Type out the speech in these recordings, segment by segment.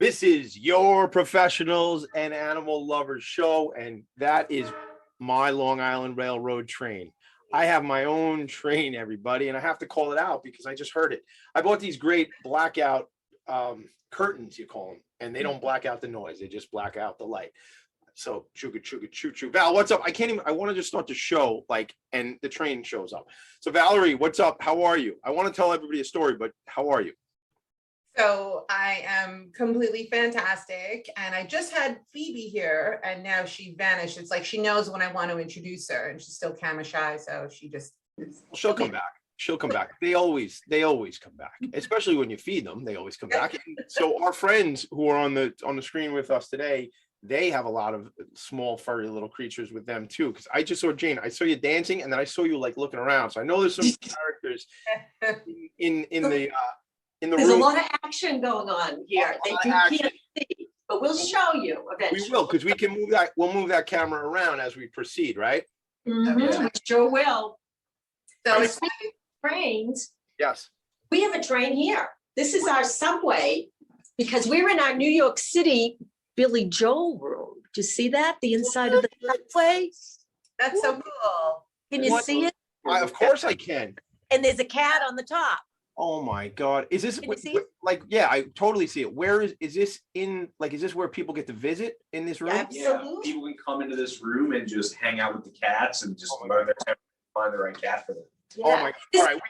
This is your professionals and animal lovers show, and that is my Long Island Railroad train. I have my own train, everybody, and I have to call it out because I just heard it. I bought these great blackout curtains, you call them, and they don't black out the noise. They just black out the light. So chugga chugga choo choo. Val, what's up? I want to just start the show, and the train shows up. So Valerie, what's up? How are you? I want to tell everybody a story, but how are you? So I am completely fantastic. And I just had Phoebe here and now she vanished. It's like she knows when I want to introduce her and she's still camera shy. So She'll come back. She'll come back. They always come back, especially when you feed them. They always come back. And so our friends who are on the screen with us today, they have a lot of small furry little creatures with them too. Because I just saw Jayne. I saw you dancing, and then I saw you looking around. So I know there's some characters in the There's room. a lot of action going on here that you can't see, but we'll show you eventually. We will, because we can move that. We'll move that camera around as we proceed, right? Mm-hmm. We sure will. So speaking of trains, yes, we have a train here. This is our subway because we're in our New York City Billy Joel room. Do you see that? The inside of the subway. that's so cool. Can you see it? of course I can. And there's a cat on the top. Oh my God. Is this Can you see it? Yeah, I totally see it. Where is this is this where people get to visit in this room? Absolutely. Yeah, people can come into this room and just hang out with the cats and just find the right cat for them. Yeah. Oh my God. All right.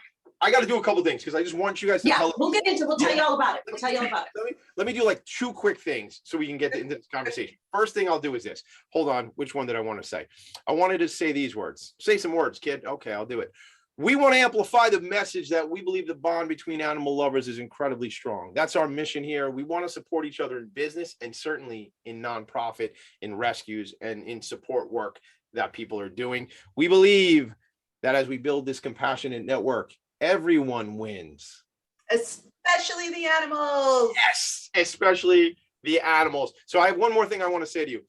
I got to do a couple things because I just want you guys to tell. We'll tell you all about it. Let me do two quick things so we can get into this conversation. First thing I'll do is this. Hold on. Which one did I want to say? I wanted to say these words. Say some words, kid. Okay, I'll do it. We want to amplify the message that we believe the bond between animal lovers is incredibly strong. That's our mission here. We want to support each other in business and certainly in nonprofit, in rescues, and in support work that people are doing. We believe that as we build this compassionate network, everyone wins. Especially the animals. Yes, especially the animals. So I have one more thing I want to say to you.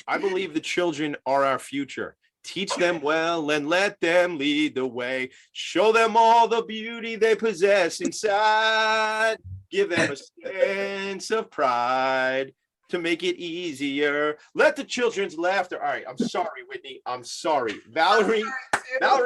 I believe the children are our future. Teach them well and let them lead the way. Show them all the beauty they possess inside. Give them a sense of pride to make it easier. Let the children's laughter. All right, I'm sorry, Whitney. I'm sorry. Valerie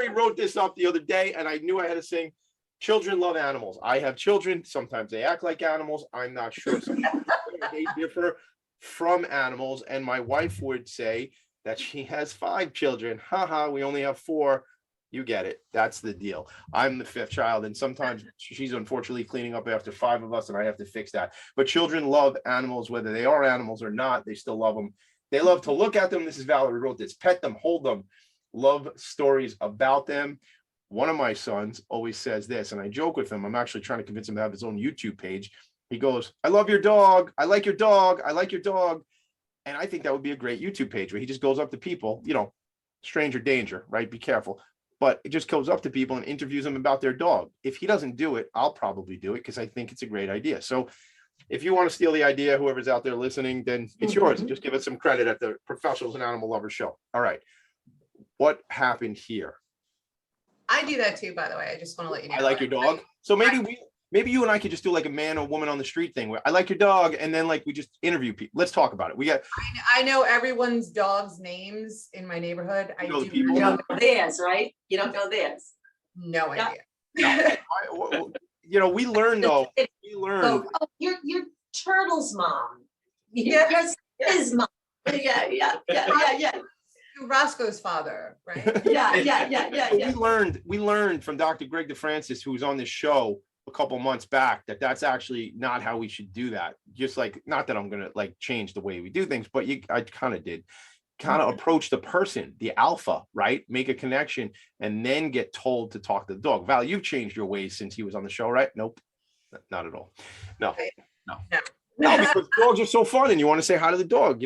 wrote this up the other day, and I knew I had to sing. Children love animals. I have children. Sometimes they act like animals. I'm not sure. Sometimes they differ from animals. And my wife would say that she has 5 children. Haha, we only have 4. You get it. That's the deal. I'm the 5th child, and sometimes she's unfortunately cleaning up after 5 of us, and I have to fix that. But children love animals, whether they are animals or not. They still love them. They love to look at them. This is Valerie wrote this. Pet them, hold them, love stories about them. One of my sons always says this, and I joke with him. I'm actually trying to convince him to have his own YouTube page. He goes, I love your dog. I like your dog. I like your dog. And I think that would be a great YouTube page where he just goes up to people, stranger danger, right? Be careful. But it just goes up to people and interviews them about their dog. If he doesn't do it, I'll probably do it because I think it's a great idea. So if you want to steal the idea, whoever's out there listening, then it's yours. Just give us some credit at the Professionals and Animal Lovers show. All right. What happened here? I do that too, by the way. I just want to let you know. I like your dog. So maybe you and I could just do like a man or woman on the street thing where I like your dog, and then we just interview people. Let's talk about it. I know everyone's dog's names in my neighborhood. I do. You don't know theirs, right? You don't know theirs. No idea. We learn though. We learn. Oh, you're Turtle's mom. Yes, his mom. Yeah. Roscoe's father, right? Yeah. We learned from Dr. Greg DeFrancis, who was on this show a couple months back, that's actually not how we should do that. Just not that I'm gonna change the way we do things, but I kind of did. Kind of approach the person, the alpha, right? Make a connection, and then get told to talk to the dog. Val, you've changed your ways since he was on the show, right? Nope, not at all. No. Because dogs are so fun, and you want to say hi to the dog.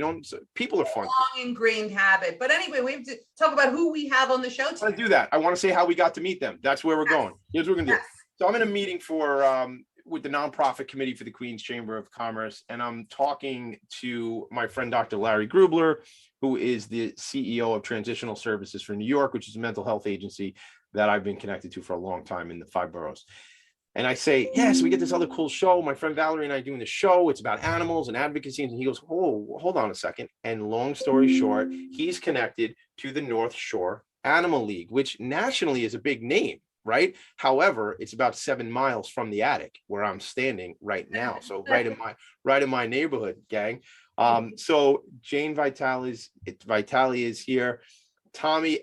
People are fun. Long ingrained habit. But anyway, we have to talk about who we have on the show today. I want to do that. I want to say how we got to meet them. That's where we're going. Here's what we're gonna do. So I'm in a meeting with the nonprofit committee for the Queens Chamber of Commerce, and I'm talking to my friend Dr. Larry Grubler, who is the CEO of Transitional Services for New York, which is a mental health agency that I've been connected to for a long time in the 5 boroughs. And I say, yes, we get this other cool show. My friend Valerie and I are doing the show. It's about animals and advocacy. And he goes, oh, hold on a second. And long story short, he's connected to the North Shore Animal League, which nationally is a big name, right? However, it's about 7 miles from the attic where I'm standing right now. So right in my neighborhood, gang. So Jayne Vitale is here. Tommy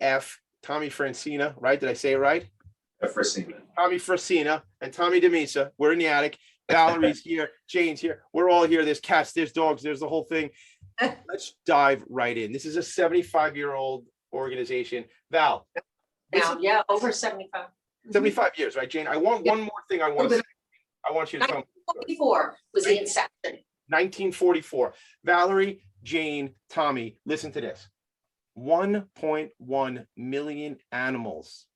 Frisina, right? Did I say it right? Frisina. Tommy Frisina and Tommy DeMisa. We're in the attic. Valerie's here. Jayne's here. We're all here. There's cats, there's dogs, there's the whole thing. Let's dive right in. This is a 75-year-old organization. Val. Yeah, over 75. 75 years, right, Jayne? I want one more thing I want to say. I want you to tell me. 1944 was the inception. 1944. Valerie, Jayne, Tommy, listen to this. 1.1 million animals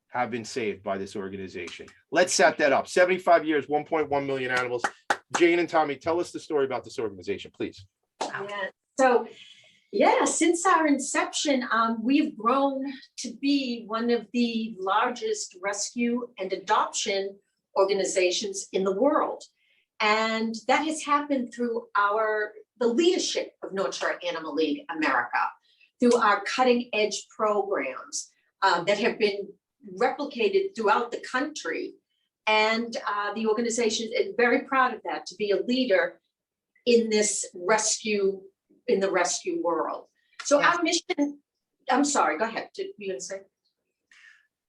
have been saved by this organization. Let's set that up. 75 years, 1.1 million animals. Jayne and Tommy, tell us the story about this organization, please. Yeah. So, since our inception, we've grown to be one of the largest rescue and adoption organizations in the world. And that has happened through the leadership of North Shore Animal League America, through our cutting edge programs that have been replicated throughout the country. And the organization is very proud of that, to be a leader in this rescue, in the rescue world. So our mission, I'm sorry, go ahead. Did you gonna say?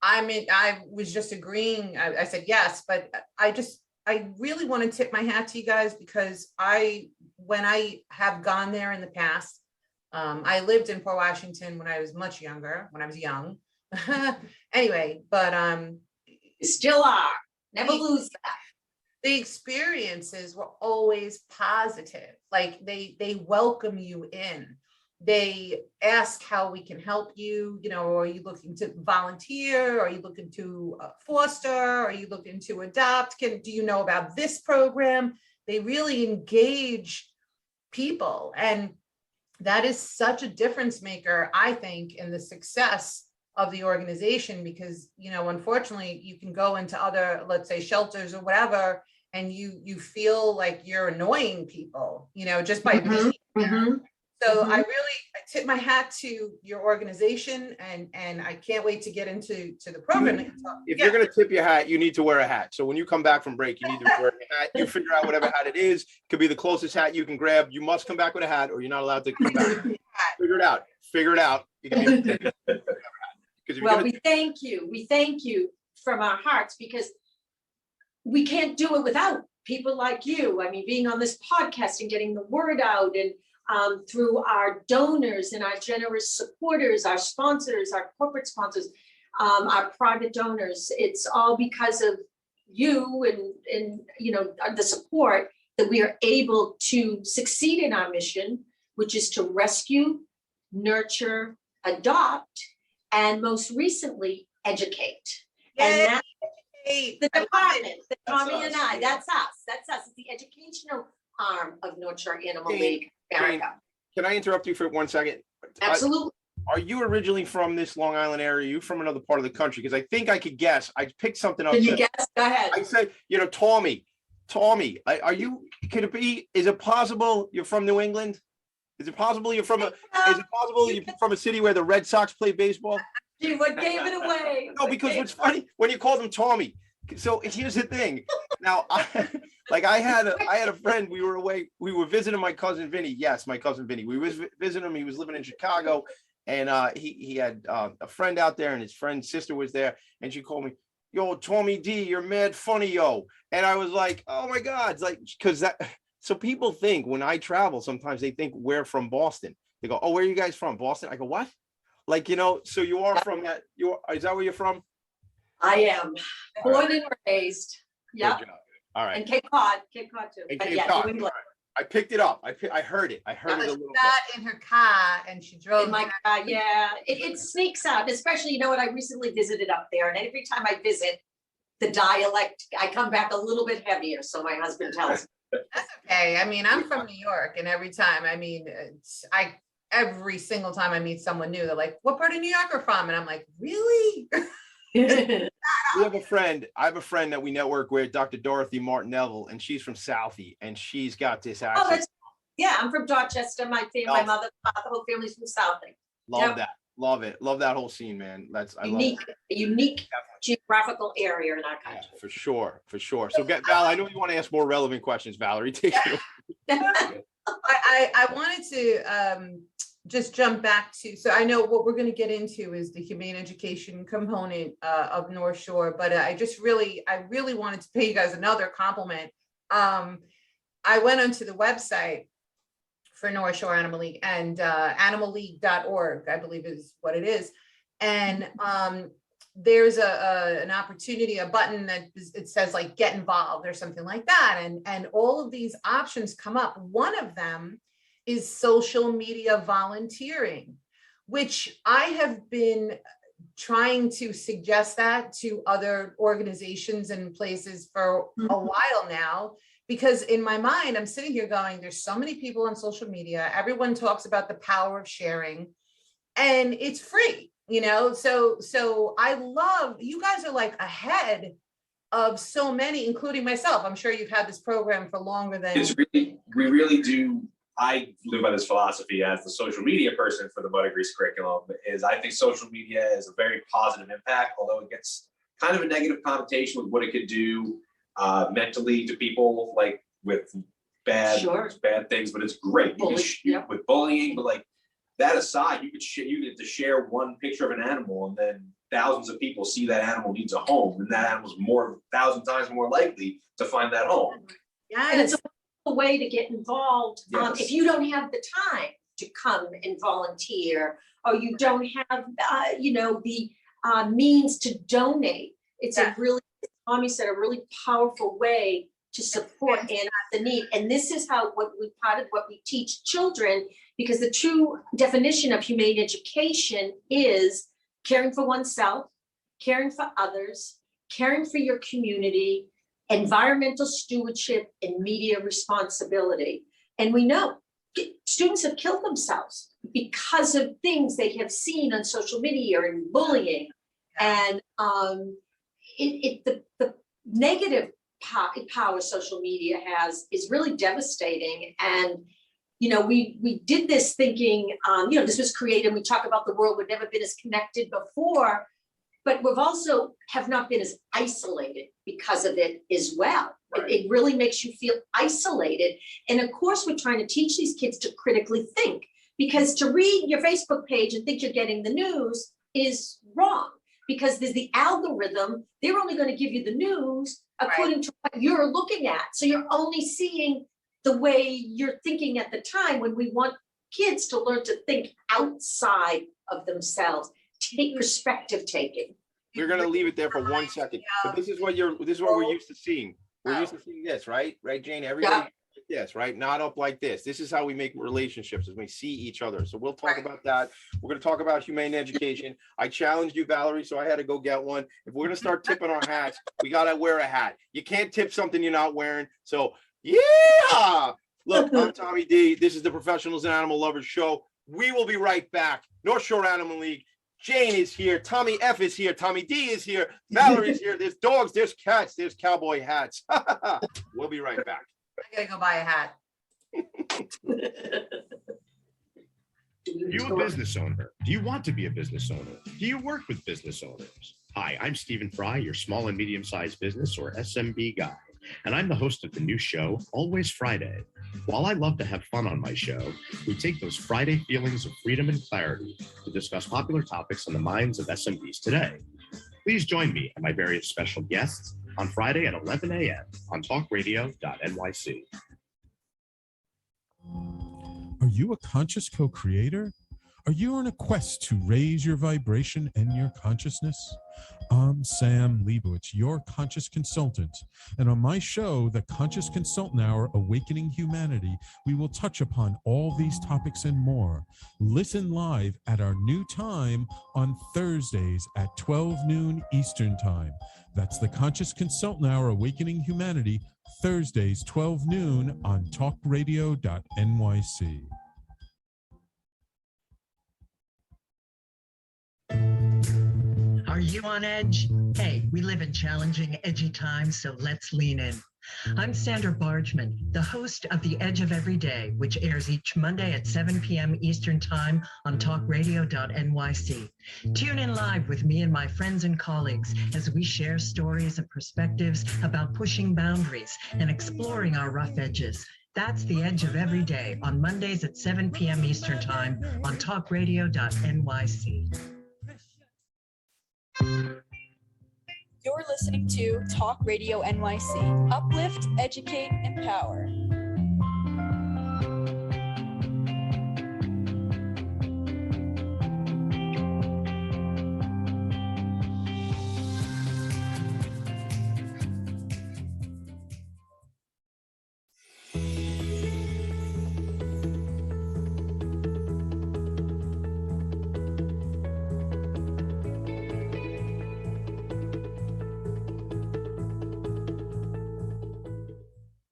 I was just agreeing. I said yes, but I really want to tip my hat to you guys, because when I have gone there in the past, I lived in Port Washington when I was much younger, when I was young. Anyway, but Still are. Never lose that. the experiences were always positive. Like they welcome you in. They ask how we can help you. You know, are you looking to volunteer? Are you looking to foster? Are you looking to adopt? Do you know about this program? They really engage people, and that is such a difference maker, I think, in the success of the organization, because, you know, unfortunately, you can go into other, let's say, shelters or whatever, and you feel like you're annoying people, you know, just by being there. So I tip my hat to your organization, and I can't wait to get into the program. If you're going to tip your hat, you need to wear a hat. So when you come back from break, you need to wear a hat. You figure out whatever hat it is. Could be the closest hat you can grab. You must come back with a hat, or you're not allowed to come back. Figure it out. Figure it out. You can be well, we thank you. We thank you from our hearts, because we can't do it without people like you. I mean, being on this podcast and getting the word out, and through our donors and our generous supporters, our sponsors, our corporate sponsors, our private donors. It's all because of you and you know, the support that we are able to succeed in our mission, which is to rescue, nurture, adopt, and most recently, educate. And that's the department, that Tommy and I, that's us. It's the educational arm of North Shore Animal League America. Can I interrupt you for 1 second? Absolutely. Are you originally from this Long Island area? Are you from another part of the country? Because I think I could guess. I picked something up. Can you guess? Go ahead. I said, you know, Tommy, are you, could it be, is it possible you're from New England? Is it possible you're from a city where the Red Sox play baseball? Gee, what gave it away? No, because what's funny, when you called him Tommy, so here's the thing. Now, I had a friend, we were visiting my cousin Vinny. Yes, my cousin Vinny. We was visiting him. He was living in Chicago, and he had a friend out there, and his friend's sister was there, and she called me, yo, Tommy D, you're mad funny, yo. And I was like, oh my God. It's like, because that, so people think when I travel, sometimes they think we're from Boston. They go, oh, where are you guys from? Boston? I go, what? Like, you know, so you are from that, is that where you're from? I am born and raised. Yep. All right. And Cape Cod too. And But Cape yeah, Cod. New England. I picked it up. I heard it. I heard it a little bit. In her car, and she drove. In my car, yeah. It sneaks out, especially, you know what, I recently visited up there, and every time I visit, the dialect, I come back a little bit heavier, so my husband tells me. That's okay. I mean, I'm from New York, and every time, I mean, every single time I meet someone new, they're like, what part of New York are from? And I'm like, really? We have a friend. I have a friend that we network with, Dr. Dorothy Martin Neville, and she's from Southie, and she's got this accent. Oh, yeah, I'm from Dorchester. My family, my mother, the whole family's from Southie. Love that. Love it. Love that whole scene, man. I unique, love it. a unique geographical area in our country. Yeah, for sure. For sure. So Val, I know you want to ask more relevant questions, Valerie. Take it away. I wanted to just jump back to, so I know what we're going to get into is the humane education component of North Shore, but I really wanted to pay you guys another compliment. I went onto the website for North Shore Animal League, and animalleague.org, I believe is what it is. And there's an opportunity, a button that it says like get involved or something like that. And all of these options come up. One of them is social media volunteering, which I have been trying to suggest that to other organizations and places for a while now. Because in my mind, I'm sitting here going, there's so many people on social media. Everyone talks about the power of sharing, and it's free, you know? So I love, you guys are like ahead of so many, including myself. I'm sure you've had this program for longer than. We really do. I live by this philosophy as the social media person for the Mutt-i-grees curriculum. I think social media is a very positive impact, although it gets kind of a negative connotation with what it could do mentally to people, like with bad things, but it's great. With bullying, but like that aside, you get to share one picture of an animal, and then thousands of people see that animal needs a home, and that animal's 1,000 times more likely to find that home. Yeah, and it's a way to get involved. Yes. If you don't have the time to come and volunteer, or you don't have the means to donate, it's a really, Tommy said, a really powerful way to support and the need. And this is part of what we teach children, because the true definition of humane education is caring for oneself, caring for others, caring for your community, environmental stewardship, and media responsibility. And we know students have killed themselves because of things they have seen on social media and bullying. And the negative power social media has is really devastating. And we did this thinking, this was created. We talk about the world we've never been as connected before, but we've also have not been as isolated because of it as well. Right. It really makes you feel isolated. And of course, we're trying to teach these kids to critically think, because to read your Facebook page and think you're getting the news is wrong, because there's the algorithm. They're only going to give you the news according to what you're looking at. So you're only seeing the way you're thinking at the time, when we want kids to learn to think outside of themselves, take perspective taking. We're going to leave it there for 1 second. But this is what we're used to seeing. We're used to seeing this, right, Jayne? Everybody like this, right? Not up like this. This is how we make relationships, as we see each other. So we'll talk about that. We're going to talk about humane education. I challenged you, Valerie, so I had to go get one. If we're going to start tipping our hats, we got to wear a hat. You can't tip something you're not wearing. So yeah. Look, I'm Tommy D. This is the Professionals and Animal Lovers Show. We will be right back. North Shore Animal League. Jayne is here. Tommy F is here. Tommy D is here. Valerie's here. There's dogs. There's cats. There's cowboy hats. We'll be right back. I gotta go buy a hat. You a business owner? Do you want to be a business owner? Do you work with business owners? Hi, I'm Stephen Fry, your small and medium-sized business, or SMB guy, and I'm the host of the new show, Always Friday. While I love to have fun on my show, we take those Friday feelings of freedom and clarity to discuss popular topics on the minds of SMBs today. Please join me and my various special guests on Friday at 11 a.m. on talkradio.nyc. Are you a conscious co-creator? Are you on a quest to raise your vibration and your consciousness? I'm Sam Leibowitz, your conscious consultant. And on my show, The Conscious Consultant Hour, Awakening Humanity, we will touch upon all these topics and more. Listen live at our new time on Thursdays at 12 noon Eastern Time. That's The Conscious Consultant Hour, Awakening Humanity, Thursdays, 12 noon on talkradio.nyc. Are Are you on edge? Hey, we live in challenging, edgy times, so let's lean in. I'm Sandra Bargman, the host of The Edge of Every Day, which airs each Monday at 7 p.m. Eastern Time on talkradio.nyc. Tune in live with me and my friends and colleagues as we share stories and perspectives about pushing boundaries and exploring our rough edges. That's The Edge of Every Day on Mondays at 7 p.m. Eastern Time on talkradio.nyc. You're listening to Talk Radio NYC. Uplift, educate, empower.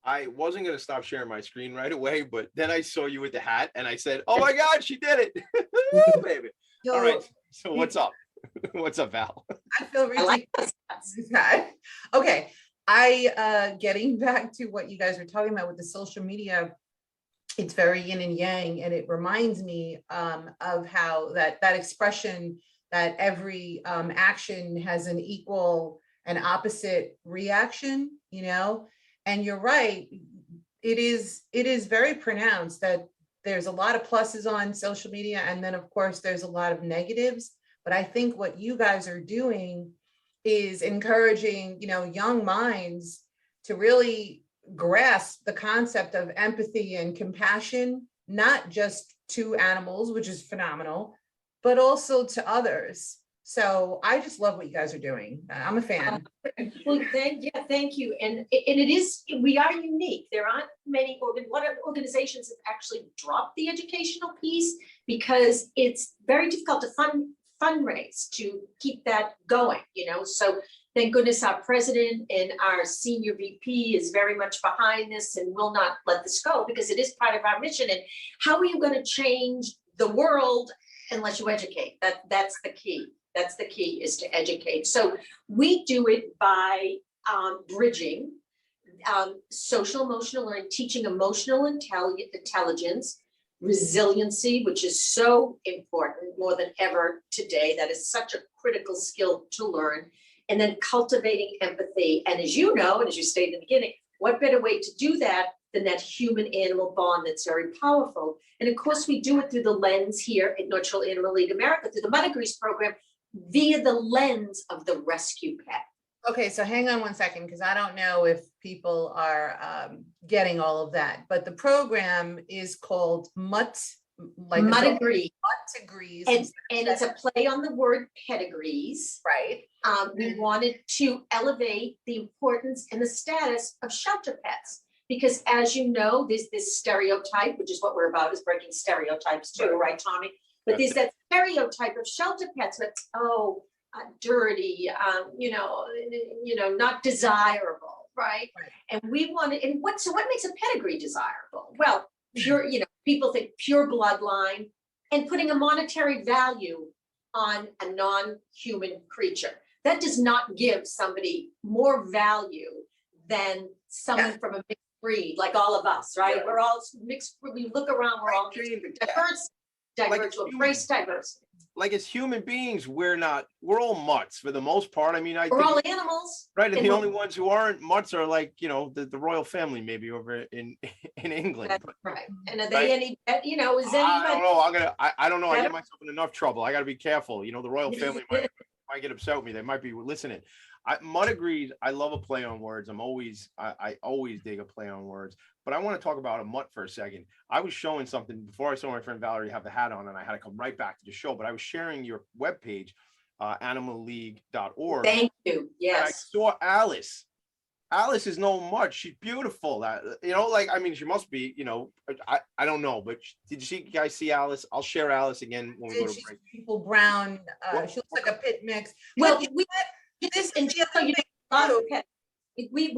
I wasn't going to stop sharing my screen right away, but then I saw you with the hat and I said, oh my God, she did it. Woo, baby. All right. So what's up? What's up, Val? I feel really okay. Getting back to what you guys were talking about with the social media, it's very yin and yang, and it reminds me of how that expression that every action has an equal and opposite reaction, you know. And you're right, it is very pronounced that there's a lot of pluses on social media, and then of course there's a lot of negatives. But I think what you guys are doing is encouraging, you know, young minds to really grasp the concept of empathy and compassion, not just to animals, which is phenomenal, but also to others. So I just love what you guys are doing. I'm a fan. Well, thank you. And it is, we are unique. There aren't many organizations have actually dropped the educational piece because it's very difficult to fundraise to keep that going, you know. So thank goodness our president and our senior VP is very much behind this and will not let this go because it is part of our mission. And how are you going to change the world unless you educate? That's the key. That's the key, is to educate. So we do it by bridging social emotional learning, teaching emotional intelligence, resiliency, which is so important more than ever today. That is such a critical skill to learn. And then cultivating empathy. And as you know, and as you stated in the beginning, what better way to do that than that human-animal bond that's very powerful. And of course, we do it through the lens here at Nurtural Animal League America, through the Mutt-i-grees program, via the lens of the rescue pet. Okay, so hang on one second, because I don't know if people are getting all of that, but the program is called Mutt-i-grees. And it's a play on the word pedigrees. Right. We wanted to elevate the importance and the status of shelter pets. Because as you know, there's this stereotype, which is what we're about, is breaking stereotypes too, right, Tommy? But there's that stereotype of shelter pets that, dirty, not desirable, right? And we wanted, and what makes a pedigree desirable? Well, pure, people think pure bloodline and putting a monetary value on a non-human creature. That does not give somebody more value than someone from a mixed breed, like all of us, right? We're all mixed. We look around, we're all diverse to embrace diversity. Like as human beings, we're all mutts for the most part. I mean, we're all animals. Right. And the only ones who aren't mutts are like, the royal family, maybe over in England. That's right. And are they any, is anybody? I don't know. I get myself in enough trouble. I got to be careful. The royal family might get upset with me. They might be listening. Mutt-i-grees, I love a play on words. I always dig a play on words. But I want to talk about a mutt for a second. I was showing something before I saw my friend Valerie have the hat on, and I had to come right back to the show. But I was sharing your webpage, animalleague.org. Thank you. Yes. I saw Alice. Alice is no mutt. She's beautiful. She must be, I don't know. But did you guys see Alice? I'll share Alice again when we go to break. People brown. She looks like a pit mix. Well, we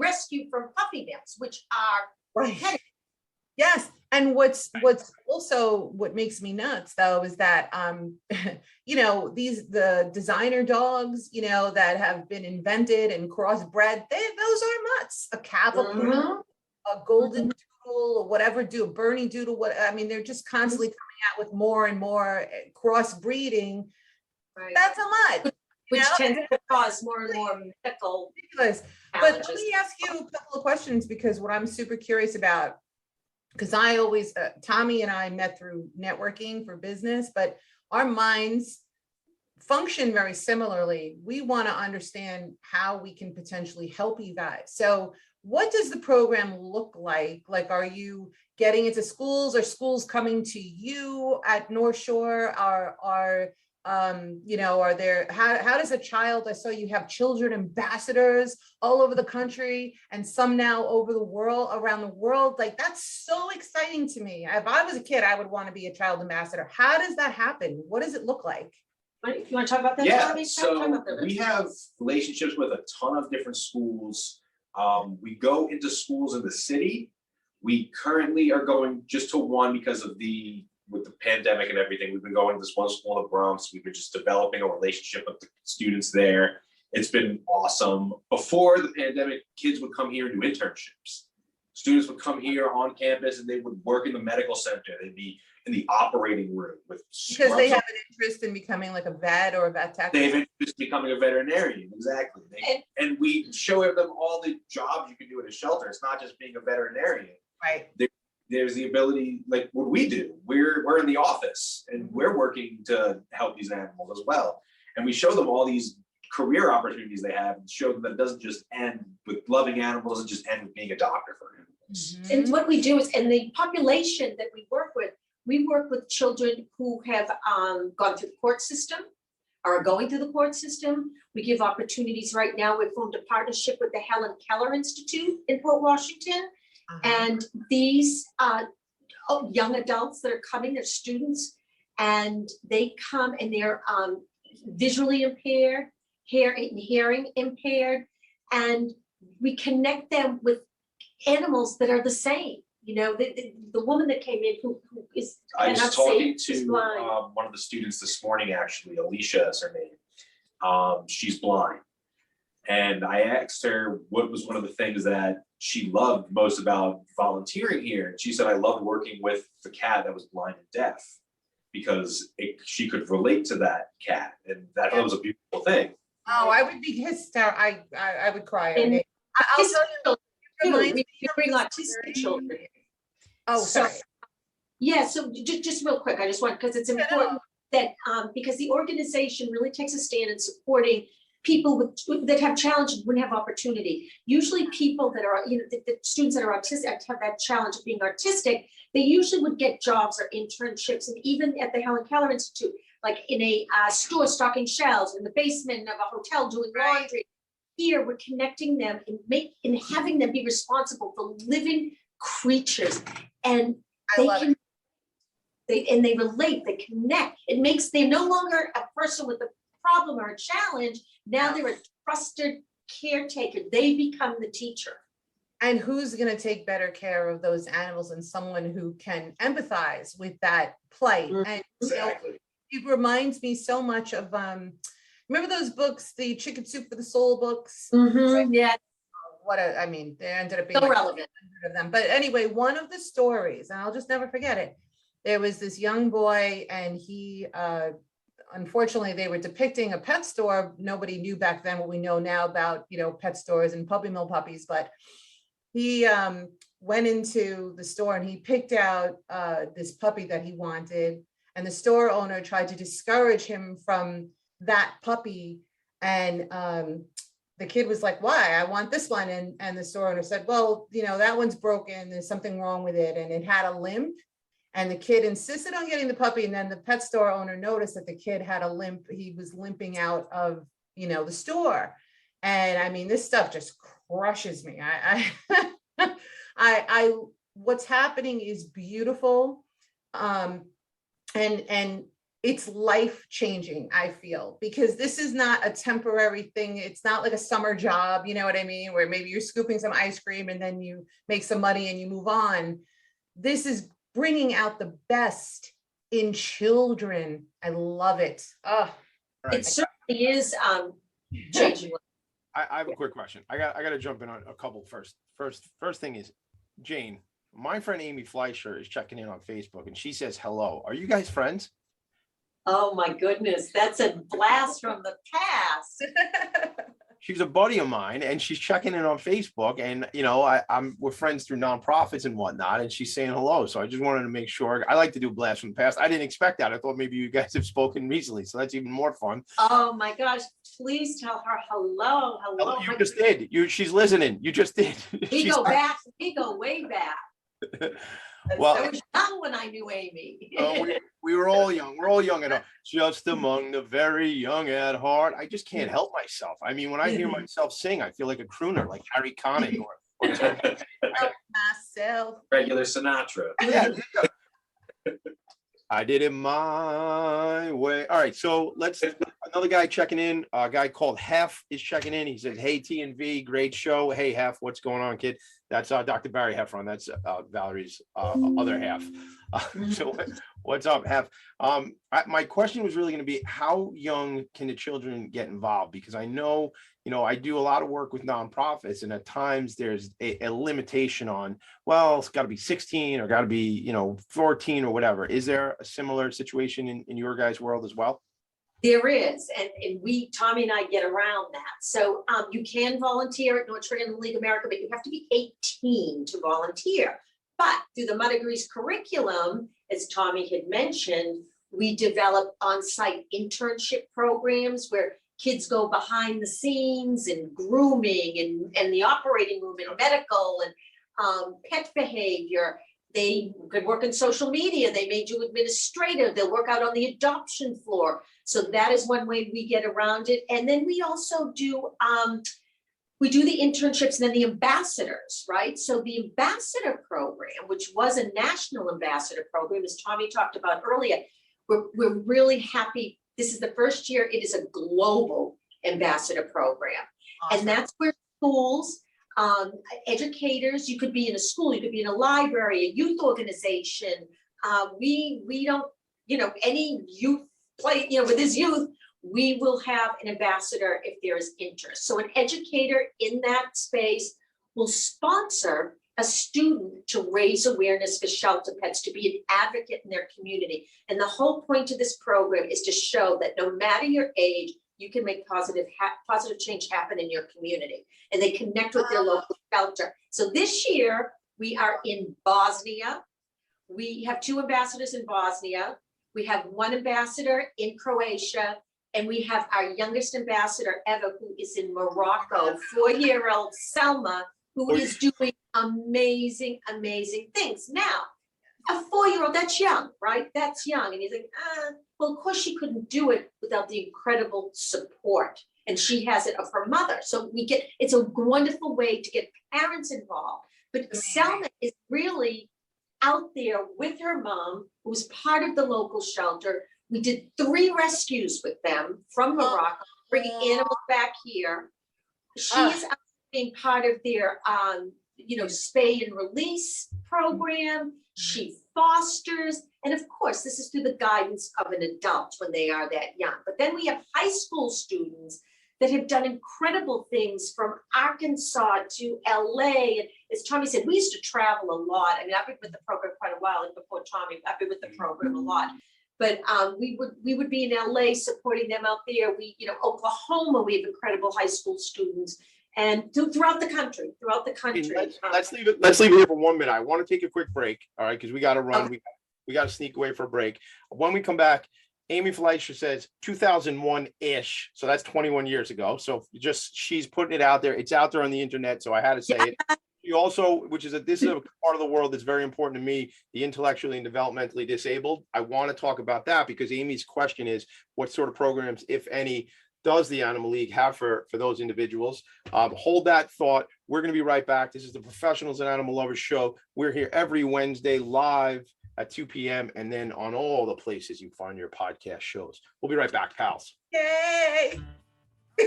rescue from puppy mills, which are Yes. And what's also what makes me nuts though is that the designer dogs, that have been invented and crossbred, those are mutts. A Cavapoo, a golden doodle, or whatever, Bernie doodle, they're just constantly coming out with more and more crossbreeding. Right. That's a mutt. Which tends to cause more and more medical challenges. But let me ask you a couple of questions, because what I'm super curious about, because I always, Tommy and I met through networking for business, but our minds function very similarly. We want to understand how we can potentially help you guys. So what does the program look like? Like, are you getting into schools? Are schools coming to you at North Shore? Are there, how does a child, I saw you have children ambassadors all over the country and some now around the world. Like, that's so exciting to me. If I was a kid, I would want to be a child ambassador. How does that happen? What does it look like? You want to talk about that? Yeah, Tommy? so we have relationships with a ton of different schools. We go into schools in the city. We currently are going just to one because of with the pandemic and everything. We've been going to this one school in the Bronx. We've been just developing a relationship with the students there. It's been awesome. Before the pandemic, kids would come here and do internships. Students would come here on campus and they would work in the medical center. They'd be in the operating room because they have an interest in becoming like a vet or a vet tech. They have interest in becoming a veterinarian, exactly. And we show them all the jobs you can do in a shelter. It's not just being a veterinarian. Right. There's the ability, like what we do. We're in the office and we're working to help these animals as well. And we show them all these career opportunities they have and show them that it doesn't just end with loving animals, it just end with being a doctor for animals. And what we do is, and the population that we work with children who have gone through the court system or are going through the court system. We give opportunities right now. We've formed a partnership with the Helen Keller Institute in Port Washington. And these young adults that are coming, they're students, and they come and they're visually impaired, hearing impaired, and we connect them with animals that are the same. The woman that came in who is, I was talking to one of the students this morning, actually, Alicia is her name. She's blind. And I asked her what was one of the things that she loved most about volunteering here. And she said, I loved working with the cat that was blind and deaf because she could relate to that cat. And that was a beautiful thing. Oh, I would be hysterical. I would cry. And I'll tell you, we bring autistic children. Oh, sorry. Yeah, so just real quick, I just want, because it's important that, because the organization really takes a stand in supporting people that have challenges wouldn't have opportunity. Usually people that are, the students that are autistic have that challenge of being artistic, they usually would get jobs or internships, and even at the Helen Keller Institute, like in a store stocking shelves, in the basement of a hotel doing laundry. Here, we're connecting them and having them be responsible for living creatures. And they relate, they connect. It makes, they're no longer a person with a problem or a challenge. Now they're a trusted caretaker. They become the teacher. And who's going to take better care of those animals than someone who can empathize with that plight? And Exactly. It reminds me so much of remember those books, the Chicken Soup for the Soul books? Yeah. They ended up being So relevant. of them. But anyway, one of the stories, and I'll just never forget it. There was this young boy, and he unfortunately, they were depicting a pet store. Nobody knew back then what we know now about, pet stores and puppy mill puppies. But he went into the store and he picked out this puppy that he wanted. And the store owner tried to discourage him from that puppy. And the kid was like, why? I want this one. And the store owner said, well, that one's broken. There's something wrong with it. And it had a limp. And the kid insisted on getting the puppy. And then the pet store owner noticed that the kid had a limp. He was limping out of, the store. And this stuff just crushes me. I what's happening is beautiful. And it's life changing, I feel, because this is not a temporary thing. It's not like a summer job, you know what I mean? Where maybe you're scooping some ice cream and then you make some money and you move on. this is bringing out the best in children. I love it. Oh, Right. It certainly is changing. I have a quick question. I got to jump in on a couple first. First thing is, Jayne, my friend Amy Fleischer is checking in on Facebook and she says hello. Are you guys friends? Oh my goodness, that's a blast from the past. She's a buddy of mine and she's checking in on Facebook, and you know, we're friends through nonprofits and whatnot, and she's saying hello. So I just wanted to make sure. I like to do blasts from the past. I didn't expect that. I thought maybe you guys have spoken recently, so that's even more fun. Oh my gosh, please tell her hello. Hello. You just did. She's listening. You just did. We go back, we go way back. Well, I was young when I knew Amy. we were all young. We're all young at heart. Just among the very young at heart. I just can't help myself. I mean, when I hear myself sing, I feel like a crooner, like Harry Connick or myself. Regular Sinatra. yeah. I did it my way. All right, so another guy checking in. A guy called Hef is checking in. He says, "Hey T and V, great show. Hey Hef, what's going on, kid?" That's Dr. Barry Heffron. That's Valerie's other half. So what's up, Hef? My question was really going to be, how young can the children get involved? Because I know, I do a lot of work with nonprofits, and at times there's a limitation on, well, it's got to be 16 or got to be, 14 or whatever. Is there a similar situation in your guys' world as well? There is, and Tommy and I get around that. So you can volunteer at Nursery and League America, but you have to be 18 to volunteer. But through the Mutt-i-grees curriculum, as Tommy had mentioned, we develop on-site internship programs where kids go behind the scenes and grooming and the operating room and medical and pet behavior. They could work in social media. They may do administrative. They'll work out on the adoption floor. So that is one way we get around it. And then we also do, we do the internships and then the ambassadors, right? So the ambassador program, which was a national ambassador program, as Tommy talked about earlier, we're really happy. This is the first year it is a global ambassador program. Awesome. And that's where schools, educators, you could be in a school, you could be in a library, a youth organization. We don't, any youth play, with this youth, we will have an ambassador if there is interest. So an educator in that space will sponsor a student to raise awareness for shelter pets, to be an advocate in their community. And the whole point of this program is to show that no matter your age, you can make positive change happen in your community. And they connect with their local shelter. So this year we are in Bosnia. We have 2 ambassadors in Bosnia. We have 1 ambassador in Croatia. And we have our youngest ambassador ever, who is in Morocco, 4-year-old Selma, who is doing amazing, amazing things. Now, a 4-year-old, that's young, right? That's young. And he's like, well, of course she couldn't do it without the incredible support. And she has it of her mother. So it's a wonderful way to get parents involved. But Selma is really out there with her mom, who's part of the local shelter. We did 3 rescues with them from Morocco, bringing animals back here. She's being part of their, spay and release program. She fosters, and of course, this is through the guidance of an adult when they are that young. But then we have high school students that have done incredible things from Arkansas to LA. And as Tommy said, we used to travel a lot. I mean, I've been with the program quite a while, and before Tommy, I've been with the program a lot. But we would be in LA supporting them out there. Oklahoma, we have incredible high school students, and throughout the country. Let's leave it here for 1 minute. I want to take a quick break, all right, because we got to run. Okay. We got to sneak away for a break. When we come back, Amy Fleischer says 2001-ish, so that's 21 years ago. So she's putting it out there. It's out there on the internet, so I had to say it. You also, this is a part of the world that's very important to me, the intellectually and developmentally disabled. I want to talk about that because Amy's question is, what sort of programs, if any, does the Animal League have for those individuals? Hold that thought. We're going to be right back. This is the Professionals and Animal Lovers Show. We're here every Wednesday live at 2 p.m. and then on all the places you find your podcast shows. We'll be right back, pals. Yay! I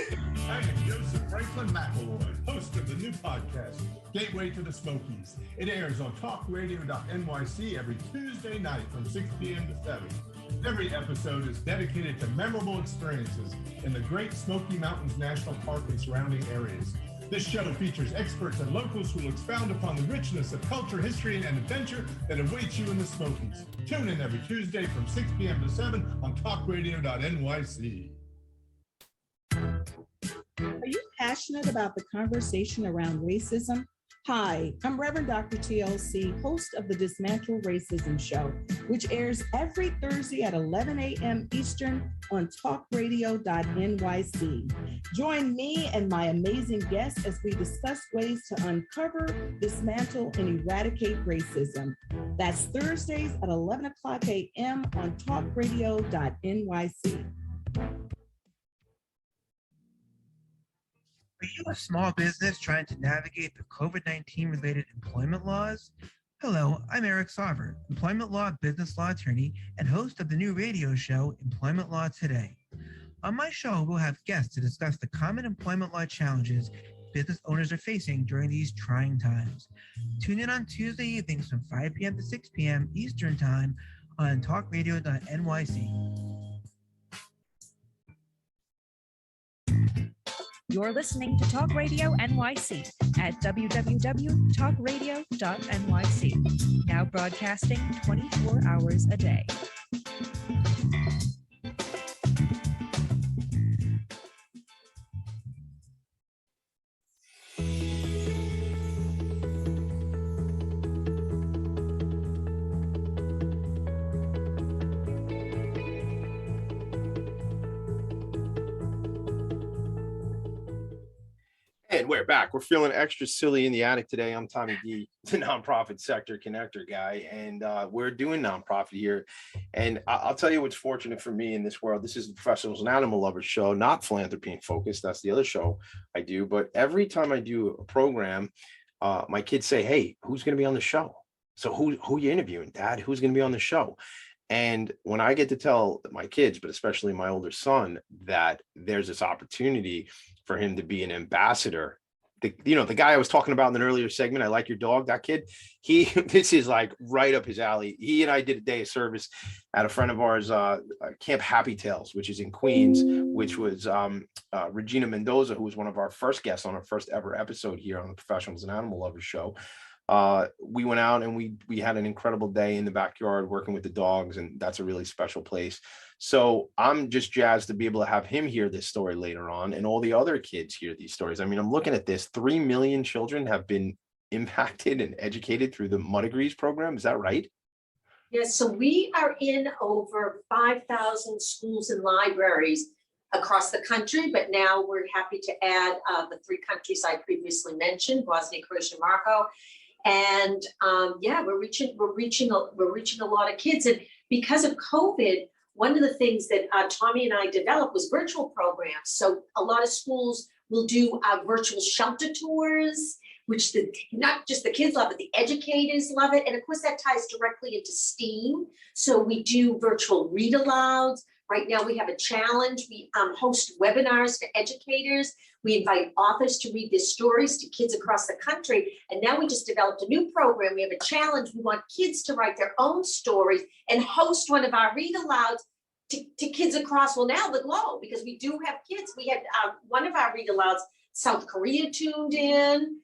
am Joseph Franklin McElroy, host of the new podcast, Gateway to the Smokies. It airs on talkradio.nyc every Tuesday night from 6 p.m. to 7. Every episode is dedicated to memorable experiences in the Great Smoky Mountains National Park and surrounding areas. This show features experts and locals who will expound upon the richness of culture, history, and adventure that awaits you in the Smokies. Tune in every Tuesday from 6 p.m. to 7 on talkradio.nyc. Are you passionate about the conversation around racism? Hi, I'm Reverend Dr. TLC, host of the Dismantle Racism Show, which airs every Thursday at 11 a.m. Eastern on talkradio.nyc. Join me and my amazing guests as we discuss ways to uncover, dismantle, and eradicate racism. That's Thursdays at 11 o'clock a.m. on talkradio.nyc. Are you a small business trying to navigate the COVID-19 related employment laws? Hello, I'm Eric Sauver, employment law, business law attorney, and host of the new radio show, Employment Law Today. On my show, we'll have guests to discuss the common employment law challenges business owners are facing during these trying times. Tune in on Tuesday evenings from 5 p.m. to 6 p.m. Eastern Time on talkradio.nyc. You're listening to Talk Radio NYC at www.talkradio.nyc, now broadcasting 24 hours a day. And we're back. We're feeling extra silly in the attic today. I'm Tommy D, the nonprofit sector connector guy, and we're doing nonprofit here. And I'll tell you what's fortunate for me in this world. This is the Professionals and Animal Lovers show, not philanthropy and focus. That's the other show I do. But every time I do a program, my kids say, "Hey, who's going to be on the show?" So who are you interviewing, Dad? Who's going to be on the show? And when I get to tell my kids, but especially my older son, that there's this opportunity for him to be an ambassador, the guy I was talking about in an earlier segment, I like your dog, that kid, this is like right up his alley. He and I did a day of service at a friend of ours, Camp Happy Tales, which is in Queens, which was Regina Mendoza, who was one of our first guests on our first ever episode here on the Professionals and Animal Lovers show. We went out and we had an incredible day in the backyard working with the dogs, and that's a really special place. So I'm just jazzed to be able to have him hear this story later on, and all the other kids hear these stories. I mean, I'm looking at this, 3 million children have been impacted and educated through the Mutt-i-grees program. Is that right? Yes, so we are in over 5,000 schools and libraries across the country, but now we're happy to add the 3 countries I previously mentioned, Bosnia, Croatia, and Morocco. And we're reaching a lot of kids. And because of COVID, one of the things that Tommy and I developed was virtual programs. So a lot of schools will do virtual shelter tours, which not just the kids love it, the educators love it. And of course that ties directly into STEAM. So we do virtual read-alouds. Right now we have a challenge. We host webinars for educators. We invite authors to read their stories to kids across the country. And now we just developed a new program. We have a challenge. We want kids to write their own stories and host one of our read-alouds to kids across, well, now the globe, because we do have kids. We had one of our read-alouds, South Korea tuned in.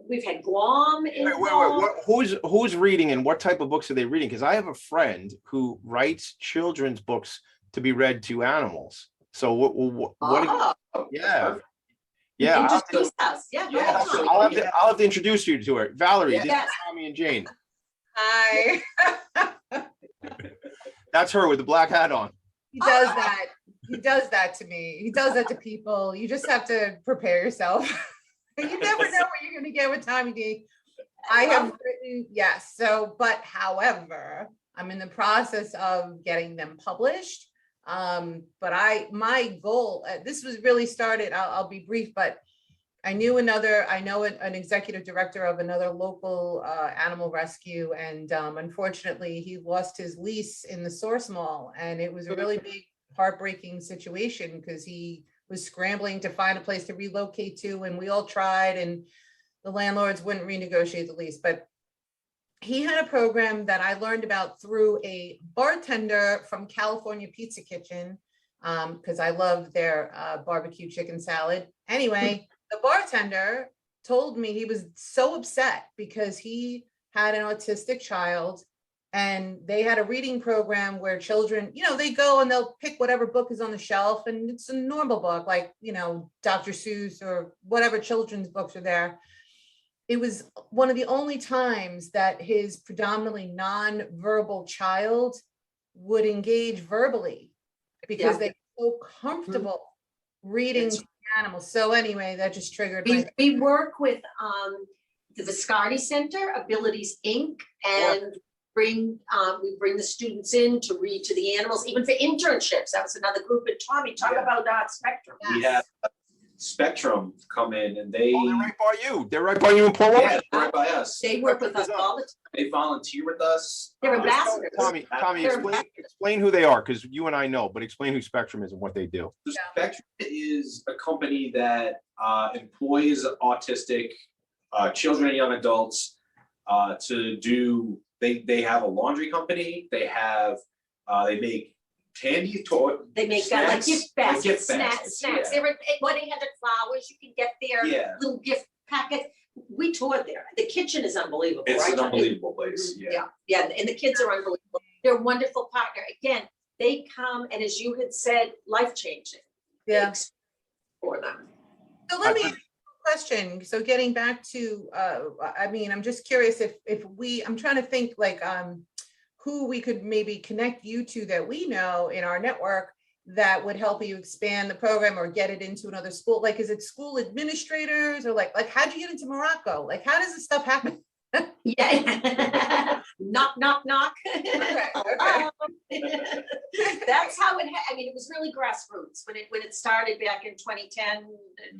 We've had Guam involved. Who's reading and what type of books are they reading? Because I have a friend who writes children's books to be read to animals. So Introduce us. I'll have to introduce you to her. Valerie, this is Tommy and Jayne. Hi. That's her with the black hat on. He does that. He does that to me. He does that to people. You just have to prepare yourself. You never know what you're going to get with Tommy D. I have written, yes. So, but however, I'm in the process of getting them published. But my goal, this was really started, I'll be brief, but I know an executive director of another local animal rescue, and unfortunately he lost his lease in the Source Mall, and it was a really big heartbreaking situation because he was scrambling to find a place to relocate to, and we all tried, and the landlords wouldn't renegotiate the lease. But he had a program that I learned about through a bartender from California Pizza Kitchen, because I love their barbecue chicken salad. Anyway, the bartender told me he was so upset because he had an autistic child, and they had a reading program where children, they go and they'll pick whatever book is on the shelf, and it's a normal book, like, Dr. Seuss or whatever children's books are there. It was one of the only times that his predominantly non-verbal child would engage verbally, because they're so comfortable reading to animals. So anyway, that just triggered we work with the Viscardi Center, Abilities Inc., and we bring the students in to read to the animals, even for internships. That was another group. And Tommy, talk about that spectrum. We have Spectrum come in, and they're right by you. They're right by you in Port yeah, right by us. They work with us all the time. They volunteer with us. They're ambassadors. Tommy, explain who they are, because you and I know, but explain who Spectrum is and what they do. So Spectrum is a company that employs autistic children and young adults to do. They have a laundry company. They have they make candy toy. They make like gift baskets, snacks. Yeah. They're at 1-800 Flowers. You can get their little gift packets. We toured there. The kitchen is unbelievable. It's right? an unbelievable place. Yeah, and the kids are unbelievable. They're a wonderful partner. Again, they come, and as you had said, life changing. Yeah. For them. So let me ask you a question. So getting back to, I'm just curious I'm trying to think like who we could maybe connect you to that we know in our network that would help you expand the program or get it into another school. Like, is it school administrators, or like how'd you get into Morocco? Like, how does this stuff happen? Yeah. Knock, knock, knock. Okay. That's how it it was really grassroots when it started back in 2010.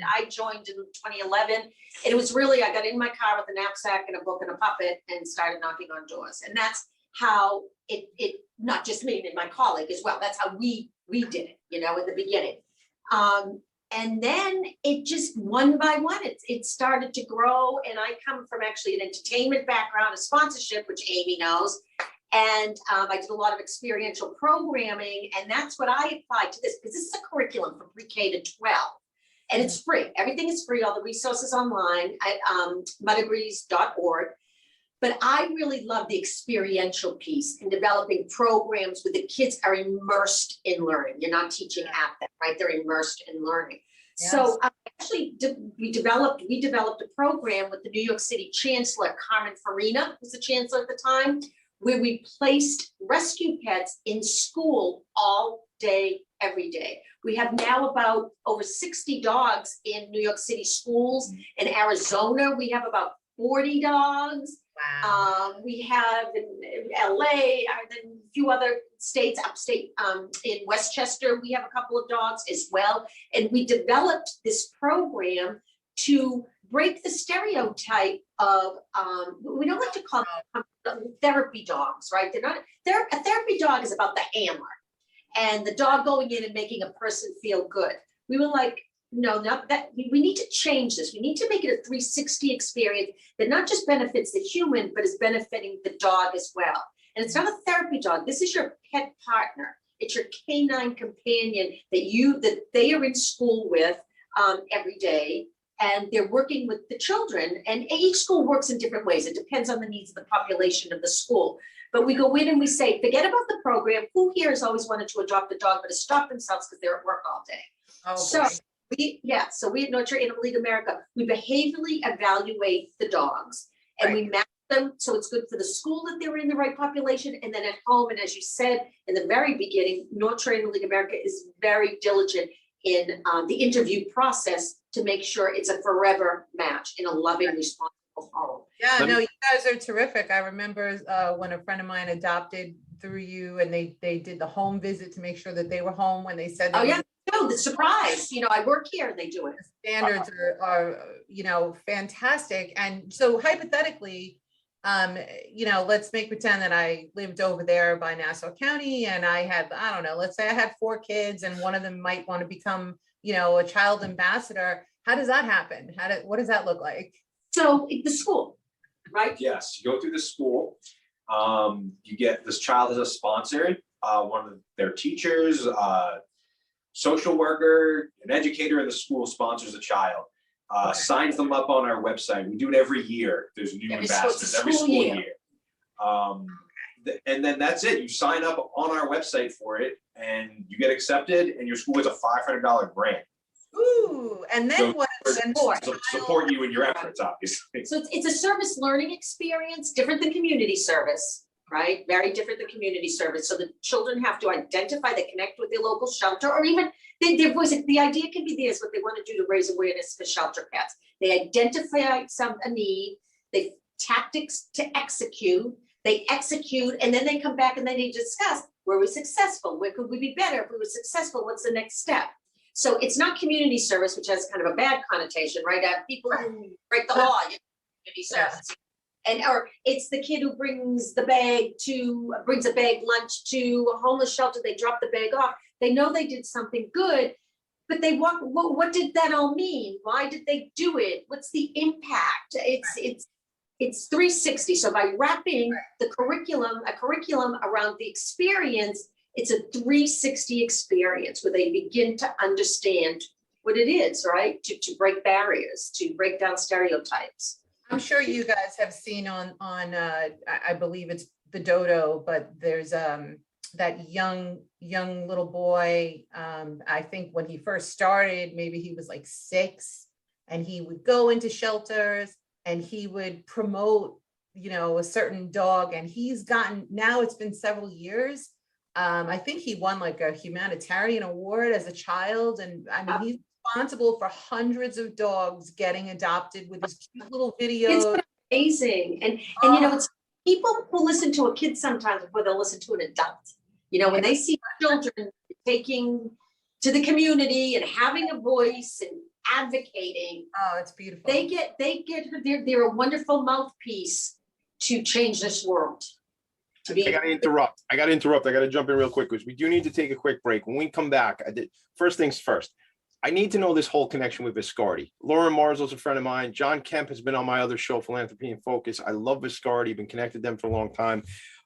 I joined in 2011, and it was really, I got in my car with a knapsack and a book and a puppet and started knocking on doors. And that's how it not just me and my colleague as well. That's how we did it, in the beginning. And then it just one by one, it started to grow. And I come from actually an entertainment background, a sponsorship, which Amy knows. And I did a lot of experiential programming, and that's what I applied to this, because this is a curriculum from pre-K to 12. And it's free. Everything is free, all the resources online at Mutt-i-grees.org. But I really love the experiential piece in developing programs where the kids are immersed in learning. You're not teaching at them, right? They're immersed in learning. Yes. So actually, we developed a program with the New York City Chancellor, Carmen Farina, who was the chancellor at the time, where we placed rescue pets in school all day, every day. We have now about over 60 dogs in New York City schools. In Arizona, we have about 40 dogs. Wow. We have in LA and then a few other states, upstate in Westchester, we have a couple of dogs as well. And we developed this program to break the stereotype of, we don't like to call them therapy dogs, right? A therapy dog is about the handler and the dog going in and making a person feel good. We were like, no, not that. We need to change this. We need to make it a 360 experience that not just benefits the human, but is benefiting the dog as well. And it's not a therapy dog. This is your pet partner. It's your canine companion that they are in school with every day, and they're working with the children. And each school works in different ways. It depends on the needs of the population of the school. But we go in and we say, forget about the program. Who here has always wanted to adopt a dog, but has stopped themselves because they're at work all day? Oh, so boy. We at Nurture Animal League America, we behaviorally evaluate the dogs and we match them so it's good for the school that they're in the right population, and then at home. And as you said in the very beginning, Nurture Animal League America is very diligent in the interview process to make sure it's a forever match in a loving, responsible home. Yeah, no, you guys are terrific. I remember when a friend of mine adopted through you, and they did the home visit to make sure that they were home when they said. No, the surprise, I work here and they do it. The standards are fantastic. And so hypothetically, let's make pretend that I lived over there by Nassau County and I had, I don't know, let's say I had 4 kids and one of them might want to become, a child ambassador. How does that happen? What does that look like? So the school, right? Yes, you go through the school. You get this child as a sponsor. One of their teachers, social worker, an educator in the school sponsors a child. Signs them up on our website. We do it every year. There's new ambassadors every school year. And then that's it. You sign up on our website for it and you get accepted and your school gets a $500 grant. Ooh, and then what? Support you in your efforts, obviously. So it's a service learning experience, different than community service, right? Very different than community service. So the children have to identify, they connect with their local shelter, or even their voice. The idea can be this, what they want to do to raise awareness for shelter cats. They identify a need, they tactics to execute, they execute, and then they come back and then they discuss, were we successful? Where could we be better? If we were successful, what's the next step? So it's not community service, which has kind of a bad connotation, right? People who break the law, community service. Or it's the kid who brings a bag lunch to a homeless shelter, they drop the bag off. They know they did something good, but they walk, well, what did that all mean? Why did they do it? What's the impact? It's 360. So by wrapping a curriculum around the experience, it's a 360 experience where they begin to understand what it is, right? To break barriers, to break down stereotypes. I'm sure you guys have seen on I believe it's the Dodo, but there's that young little boy. I think when he first started, maybe he was like 6, and he would go into shelters and he would promote, a certain dog. And he's gotten, now it's been several years. I think he won like a humanitarian award as a child. And I mean, he's responsible for hundreds of dogs getting adopted with his cute little videos. It's amazing. And it's people who listen to a kid sometimes before they'll listen to an adult. When they see children taking to the community and having a voice and advocating. Oh, it's beautiful. They're a wonderful mouthpiece to change this world. I got to interrupt. I got to jump in real quick because we do need to take a quick break. When we come back, first things first. I need to know this whole connection with Viscardi. Lauren Marzell's a friend of mine. John Kemp has been on my other show, Philanthropy in Focus. I love Viscardi. Been connected to them for a long time.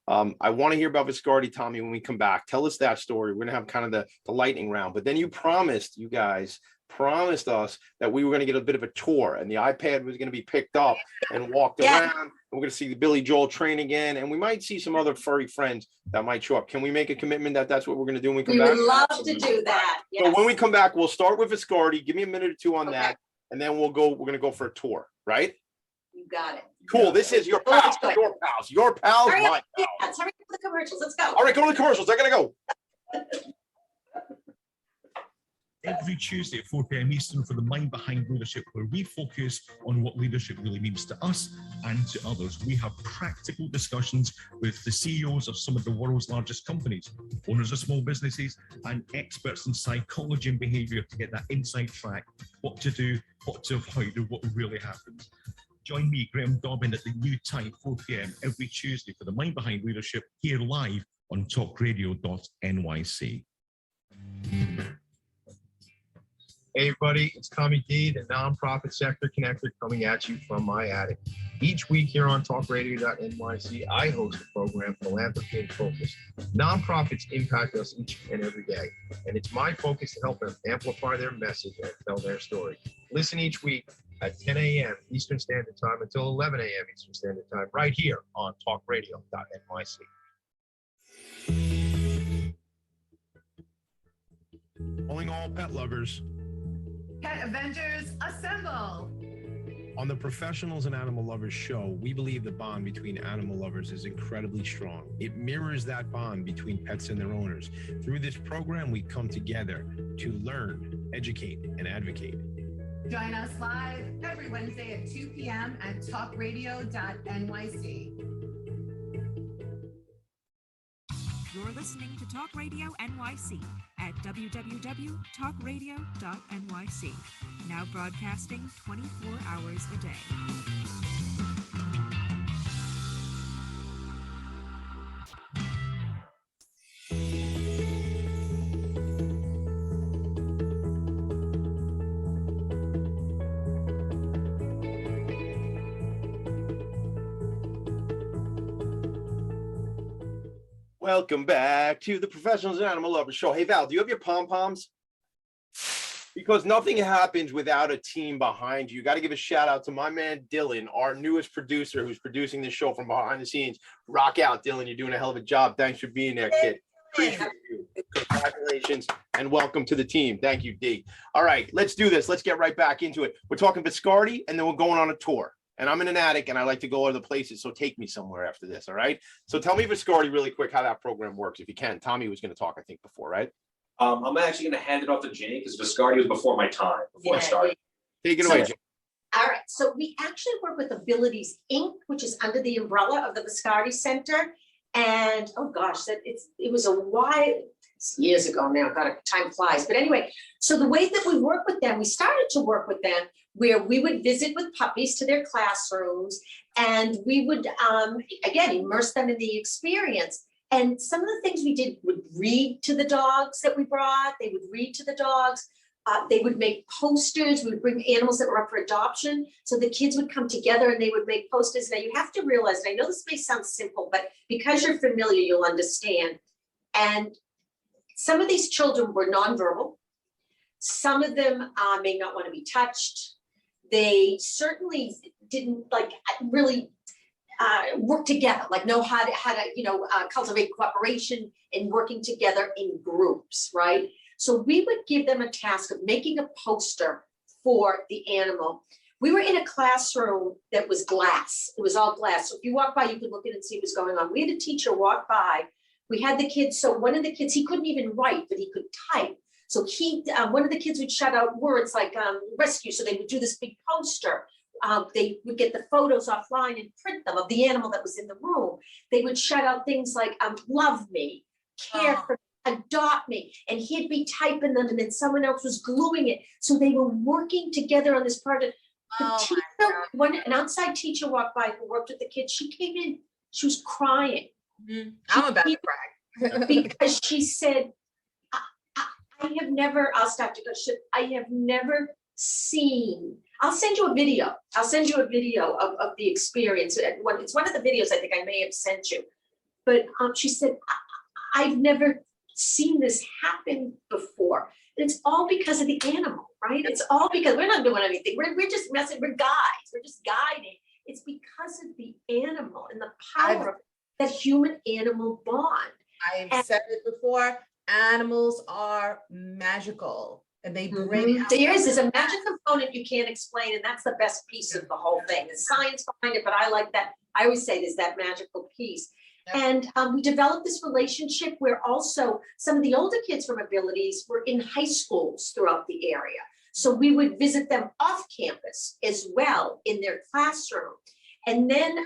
I want to hear about Viscardi, Tommy, when we come back. Tell us that story. We're going to have kind of the lightning round. But then you guys promised us that we were going to get a bit of a tour and the iPad was going to be picked up and walked around. We're going to see the Billy Joel train again. And we might see some other furry friends that might show up. Can we make a commitment that that's what we're going to do when we come back? We would love to do that. Yes. So when we come back, we'll start with Viscardi. Give me a minute or two on that. And then we're going to go for a tour, right? You got it. Cool. This is your pals. Your pals. Hurry My up. pals. Yes, hurry up with the commercials. Let's go. All right, go to the commercials. I got to go. Every Tuesday at 4 p.m. Eastern for the Mind Behind Leadership, where we focus on what leadership really means to us and to others. We have practical discussions with the CEOs of some of the world's largest companies, owners of small businesses, and experts in psychology and behavior to get that inside track, what to do, what to avoid, and what really happens. Join me, Graham Dobbin, at the new time, 4 p.m. every Tuesday for the Mind Behind Leadership, here live on talkradio.nyc. Hey everybody, it's Tommy D, the nonprofit sector connector, coming at you from my attic. Each week here on talkradio.nyc, I host a program, Philanthropy in Focus. Nonprofits impact us each and every day, and it's my focus to help them amplify their message and tell their story. Listen each week at 10 a.m. Eastern Standard Time until 11 a.m. Eastern Standard Time, right here on talkradio.nyc. Calling all pet lovers. Pet Avengers, assemble! On the Professionals and Animal Lovers show, we believe the bond between animal lovers is incredibly strong. It mirrors that bond between pets and their owners. Through this program, we come together to learn, educate, and advocate. Join us live every Wednesday at 2 p.m. at talkradio.nyc. You're listening to Talk Radio NYC at www.talkradio.nyc. Now broadcasting 24 hours a day. Welcome back to the Professionals and Animal Lovers Show. Hey, Val, do you have your pom-poms? Because nothing happens without a team behind you. You got to give a shout out to my man, Dylan, our newest producer who's producing this show from behind the scenes. Rock out, Dylan. You're doing a hell of a job. Thanks for being there, kid. Appreciate you. Congratulations and welcome to the team. Thank you, D. All right, let's do this. Let's get right back into it. We're talking Viscardi and then we're going on a tour. And I'm in an attic and I like to go other places. So take me somewhere after this. All right. So tell me, Viscardi, really quick, how that program works, if you can. Tommy was going to talk, I think, before, right? I'm actually going to hand it off to Jayne because Viscardi was before my time, before I started. Take it away, Jayne. All right, so we actually work with Abilities Inc., which is under the umbrella of the Viscardi Center. And oh gosh, it was a while, years ago now, God, time flies. But anyway, so the way that we work with them, we started to work with them where we would visit with puppies to their classrooms and we would, again, immerse them in the experience. And some of the things we did would read to the dogs that we brought. They would read to the dogs. They would make posters. We would bring animals that were up for adoption. So the kids would come together and they would make posters. Now you have to realize, and I know this may sound simple, but because you're familiar, you'll understand. And some of these children were nonverbal. Some of them may not want to be touched. They certainly didn't really work together, know how to cultivate cooperation and working together in groups, right? So we would give them a task of making a poster for the animal. We were in a classroom that was glass. It was all glass. So if you walk by, you could look in and see what was going on. We had a teacher walk by. We had the kids. So one of the kids, he couldn't even write, but he could type. So one of the kids would shout out words like rescue. So they would do this big poster. They would get the photos offline and print them of the animal that was in the room. They would shout out things like love me, care for me, adopt me. And he'd be typing them and then someone else was gluing it. So they were working together on this project. An outside teacher walked by who worked with the kids. She came in, she was crying. I'm about to cry. Because she said, I have never, I'll stop to go, I have never seen, I'll send you a video. I'll send you a video of the experience. It's one of the videos I think I may have sent you. But she said, I've never seen this happen before. And it's all because of the animal, right? It's all because we're not doing anything. We're just messing, we're guides. We're just guiding. It's because of the animal and the power of that human-animal bond. I've said it before, animals are magical. And they bring out there's a magic component you can't explain, and that's the best piece of the whole thing. There's science behind it, but I like that. I always say there's that magical piece. And we developed this relationship where also some of the older kids from Abilities were in high schools throughout the area. So we would visit them off campus as well in their classroom. And then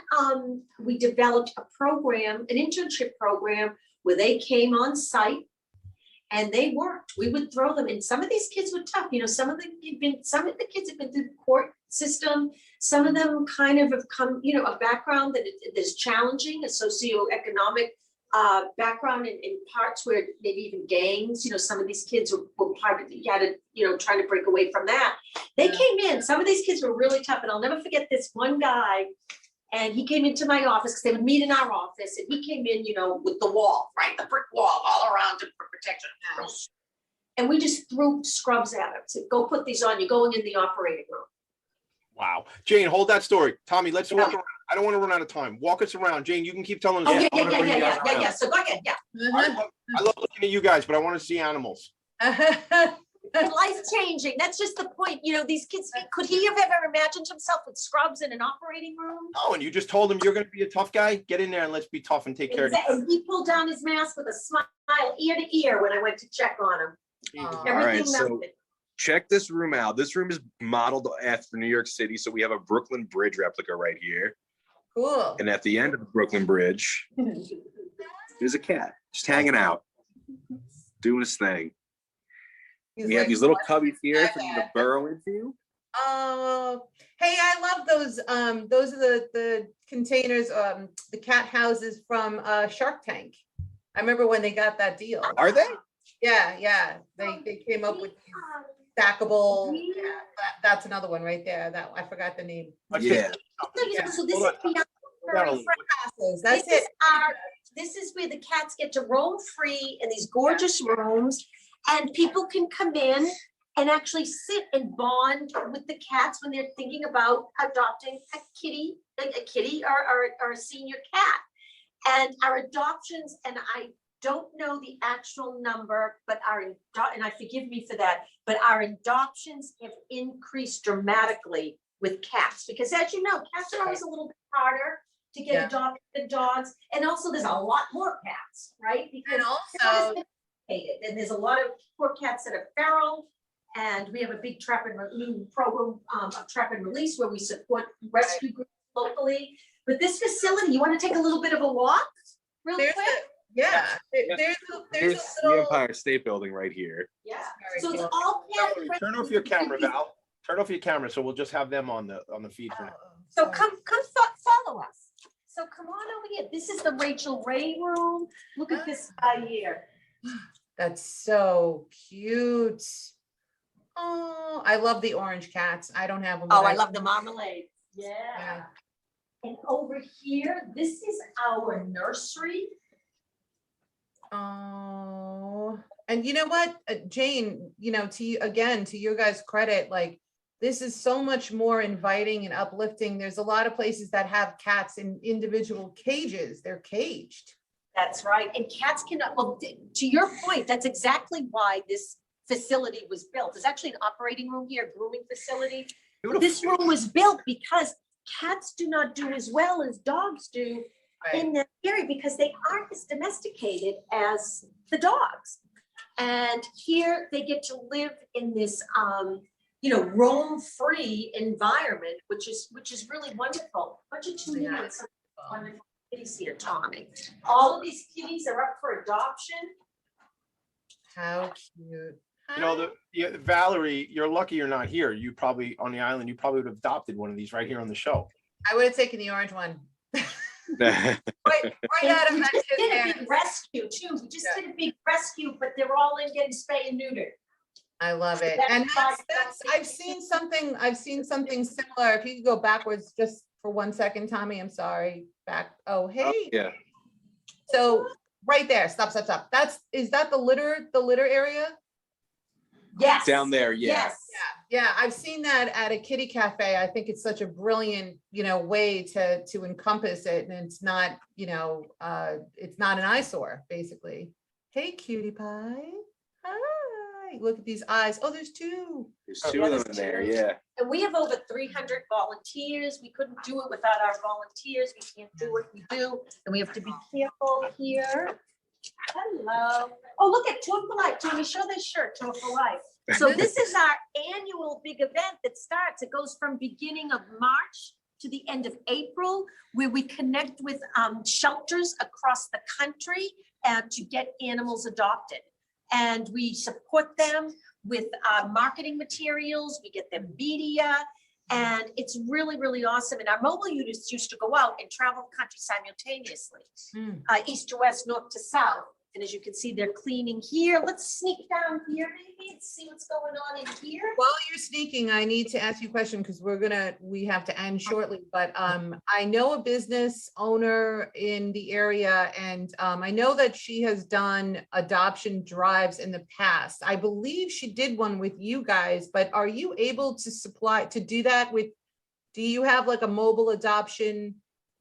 we developed a program, an internship program, where they came on site and they worked. We would throw them, and some of these kids were tough. Some of the kids have been through the court system. Some of them kind of have come, a background that is challenging, a socioeconomic background in parts where maybe even gangs. Some of these kids were part of, you had to, trying to break away from that. They came in. Some of these kids were really tough, and I'll never forget this one guy. And he came into my office because they would meet in our office, and he came in, with the wall, right? The brick wall all around him for protection. And we just threw scrubs at him. Said, go put these on. You're going in the operating room. Wow. Jayne, hold that story. Tommy, let's walk around. I don't want to run out of time. Walk us around. Jayne, you can keep telling us. Yeah. So go ahead. Yeah. I love looking at you guys, but I want to see animals. Life changing. That's just the point. These kids, could he have ever imagined himself with scrubs in an operating room? No, and you just told him you're going to be a tough guy. Get in there and let's be tough and take care of you. And he pulled down his mask with a smile, ear to ear, when I went to check on him. All right, so check this room out. This room is modeled after New York City. So we have a Brooklyn Bridge replica right here. Cool. And at the end of the Brooklyn Bridge, there's a cat just hanging out, doing his thing. We have these little cubbies here for you to burrow into. Oh, hey, I love those. Those are the containers, the cat houses from Shark Tank. I remember when they got that deal. Are they? Yeah. They came up with stackable. Yeah, that's another one right there. That I forgot the name. So this is beyond That's it. this is where the cats get to roam free in these gorgeous rooms, and people can come in and actually sit and bond with the cats when they're thinking about adopting a kitty or a senior cat. And our adoptions, and I don't know the actual number, but and I forgive me for that, but our adoptions have increased dramatically with cats, because as you know, cats are always a little bit harder to get adopted than dogs. And also there's a lot more cats, right? Because and there's a lot of poor cats that are feral. And we have a big new program of trap and release where we support rescue groups locally. But this facility, you want to take a little bit of a walk real quick? There's the Empire State Building right here. Yeah. So it's all cat. Turn off your camera, Val. Turn off your camera, so we'll just have them on the feed for now. So come follow us. So come on over here. This is the Rachel Ray room. Look at this guy here. That's so cute. Oh, I love the orange cats. I don't have them. Oh, I love the marmalade. Yeah. And over here, this is our nursery. Oh, and you know what, Jayne, you know, to you again, to your guys' credit, like this is so much more inviting and uplifting. There's a lot of places that have cats in individual cages. They're caged. That's right. And cats cannot, well, to your point, that's exactly why this facility was built. There's actually an operating room here, a grooming facility. Beautiful. This room was built because cats do not do as well as dogs do in that area, because they aren't as domesticated as the dogs. And here they get to live in this, roam free environment, which is really wonderful. Bunch of 2 minutes. Wonderful kitties here, Tommy. All of these kitties are up for adoption. How cute. You know, Valerie, you're lucky you're not here. You probably on the island, you probably would have adopted one of these right here on the show. I would have taken the orange one. Right out of that. We just did a big rescue too. We just did a big rescue, but they're all in getting spayed and neutered. I love it. And that's I've seen something similar. If you could go backwards just for 1 second, Tommy, I'm sorry. Back. Oh, hey. Oh, yeah. So right there, stop. Is that the litter area? Yes. Down there, yes. Yeah, I've seen that at a kitty cafe. I think it's such a brilliant, way to encompass it, and it's not, it's not an eyesore, basically. Hey, cutie pie. Hi. Look at these eyes. Oh, there's two. There's two of them in there, yeah. And we have over 300 volunteers. We couldn't do it without our volunteers. We can't do what we do, and we have to be careful here. Hello. Oh, look at Tour for Life. Tommy, show this shirt, Tour for Life. So this is our annual big event that starts. It goes from beginning of March to the end of April, where we connect with shelters across the country to get animals adopted. And we support them with marketing materials. We get them media. And it's really, really awesome. And our mobile units used to go out and travel the country simultaneously, east to west, north to south. And as you can see, they're cleaning here. Let's sneak down here maybe and see what's going on in here. While you're sneaking, I need to ask you a question because we have to end shortly. But I know a business owner in the area, and I know that she has done adoption drives in the past. I believe she did one with you guys, but are you able to do that with, do you have like a mobile adoption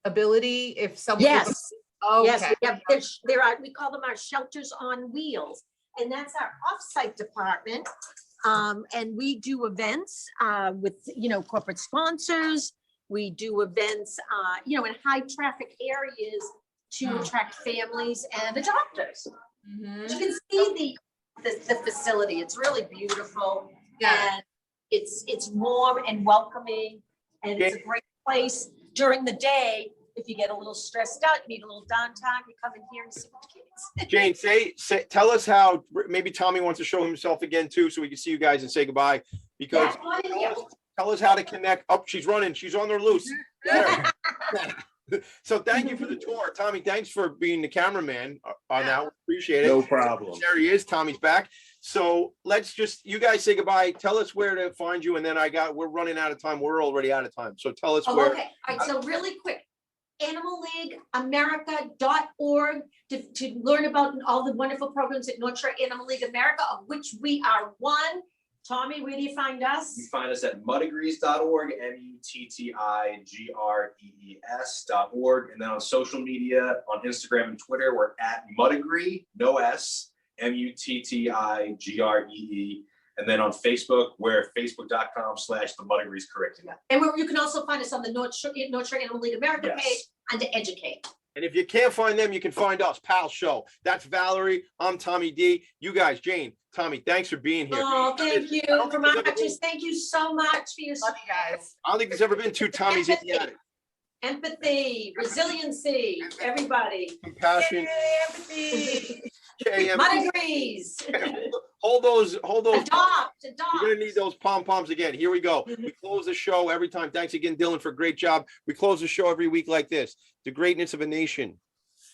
ability if someone? Yes. Okay. Yes, we call them our shelters on wheels, and that's our offsite department. And we do events with corporate sponsors. We do events in high traffic areas to attract families and adopters. You can see the facility. It's really beautiful, and it's warm and welcoming, and it's a great place during the day. If you get a little stressed out, you need a little downtime, you come in here and see the kids. Jayne, tell us how, maybe Tommy wants to show himself again too, so we can see you guys and say goodbye, because tell us how to connect. Oh, she's running, she's on there loose. So thank you for the tour. Tommy, thanks for being the cameraman now. Appreciate it. No problem. There he is, Tommy's back. So you guys say goodbye. Tell us where to find you, and then we're running out of time. We're already out of time. So tell us where. Okay, all right, so really quick. animalleagueamerica.org to learn about all the wonderful programs at North Shore Animal League America, of which we are one. Tommy, where do you find us? You find us at Mutt-i-grees.org, Muttittigrees.org. And then on social media, on Instagram and Twitter, we're at Mutt-i-gree, no S, Muttittigree. And then on Facebook, we're facebook.com/the Mutt-i-grees curriculum. And you can also find us on the North Shore Animal League America page under Educate. And if you can't find them, you can find us, PALShow. That's Valerie. I'm Tommy D. You guys, Jayne, Tommy, thanks for being here. Oh, thank you. From our archers, thank you so much for your Love you guys. I don't think there's ever been two Tommies in the attic. empathy, resiliency, everybody. Compassion. Empathy. Mutt-i-grees. Hold those. Adopt. You're gonna need those pom-poms again. Here we go. We close the show every time. Thanks again, Dylan, for a great job. We close the show every week like this. The greatness of a nation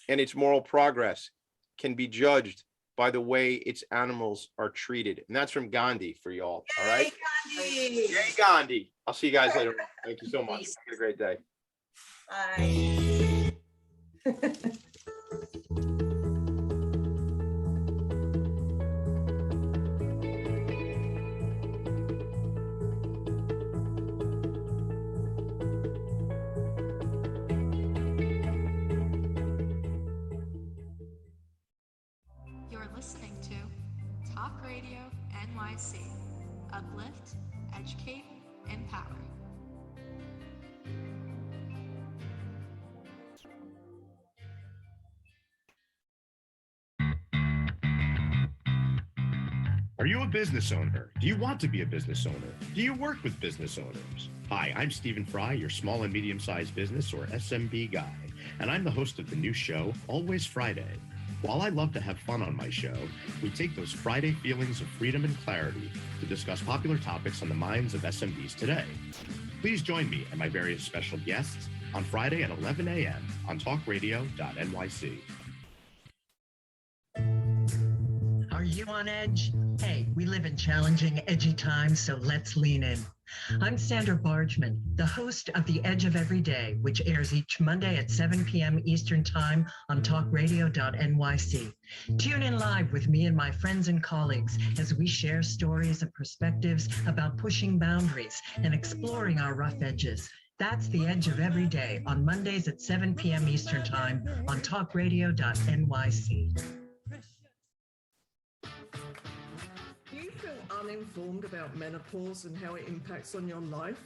and its moral progress can be judged by the way its animals are treated. And that's from Gandhi for y'all. All right. Gandhi. Jay Gandhi. I'll see you guys later. Thank you so much. Have a great day. Bye. You're listening to Talk Radio NYC. Uplift, educate, empower. Are you a business owner? Do you want to be a business owner? Do you work with business owners? Hi, I'm Stephen Fry, your small and medium-sized business or SMB guy, and I'm the host of the new show, Always Friday. While I love to have fun on my show, we take those Friday feelings of freedom and clarity to discuss popular topics on the minds of SMBs today. Please join me and my various special guests on Friday at 11 a.m. on talkradio.nyc. Are you on edge? Hey, we live in challenging, edgy times, so let's lean in. I'm Sandra Bargeman, the host of The Edge of Every Day, which airs each Monday at 7 p.m. Eastern Time on talkradio.nyc. Tune in live with me and my friends and colleagues as we share stories and perspectives about pushing boundaries and exploring our rough edges. That's The Edge of Every Day on Mondays at 7 p.m. Eastern Time on talkradio.nyc. Do you feel uninformed about menopause and how it impacts on your life?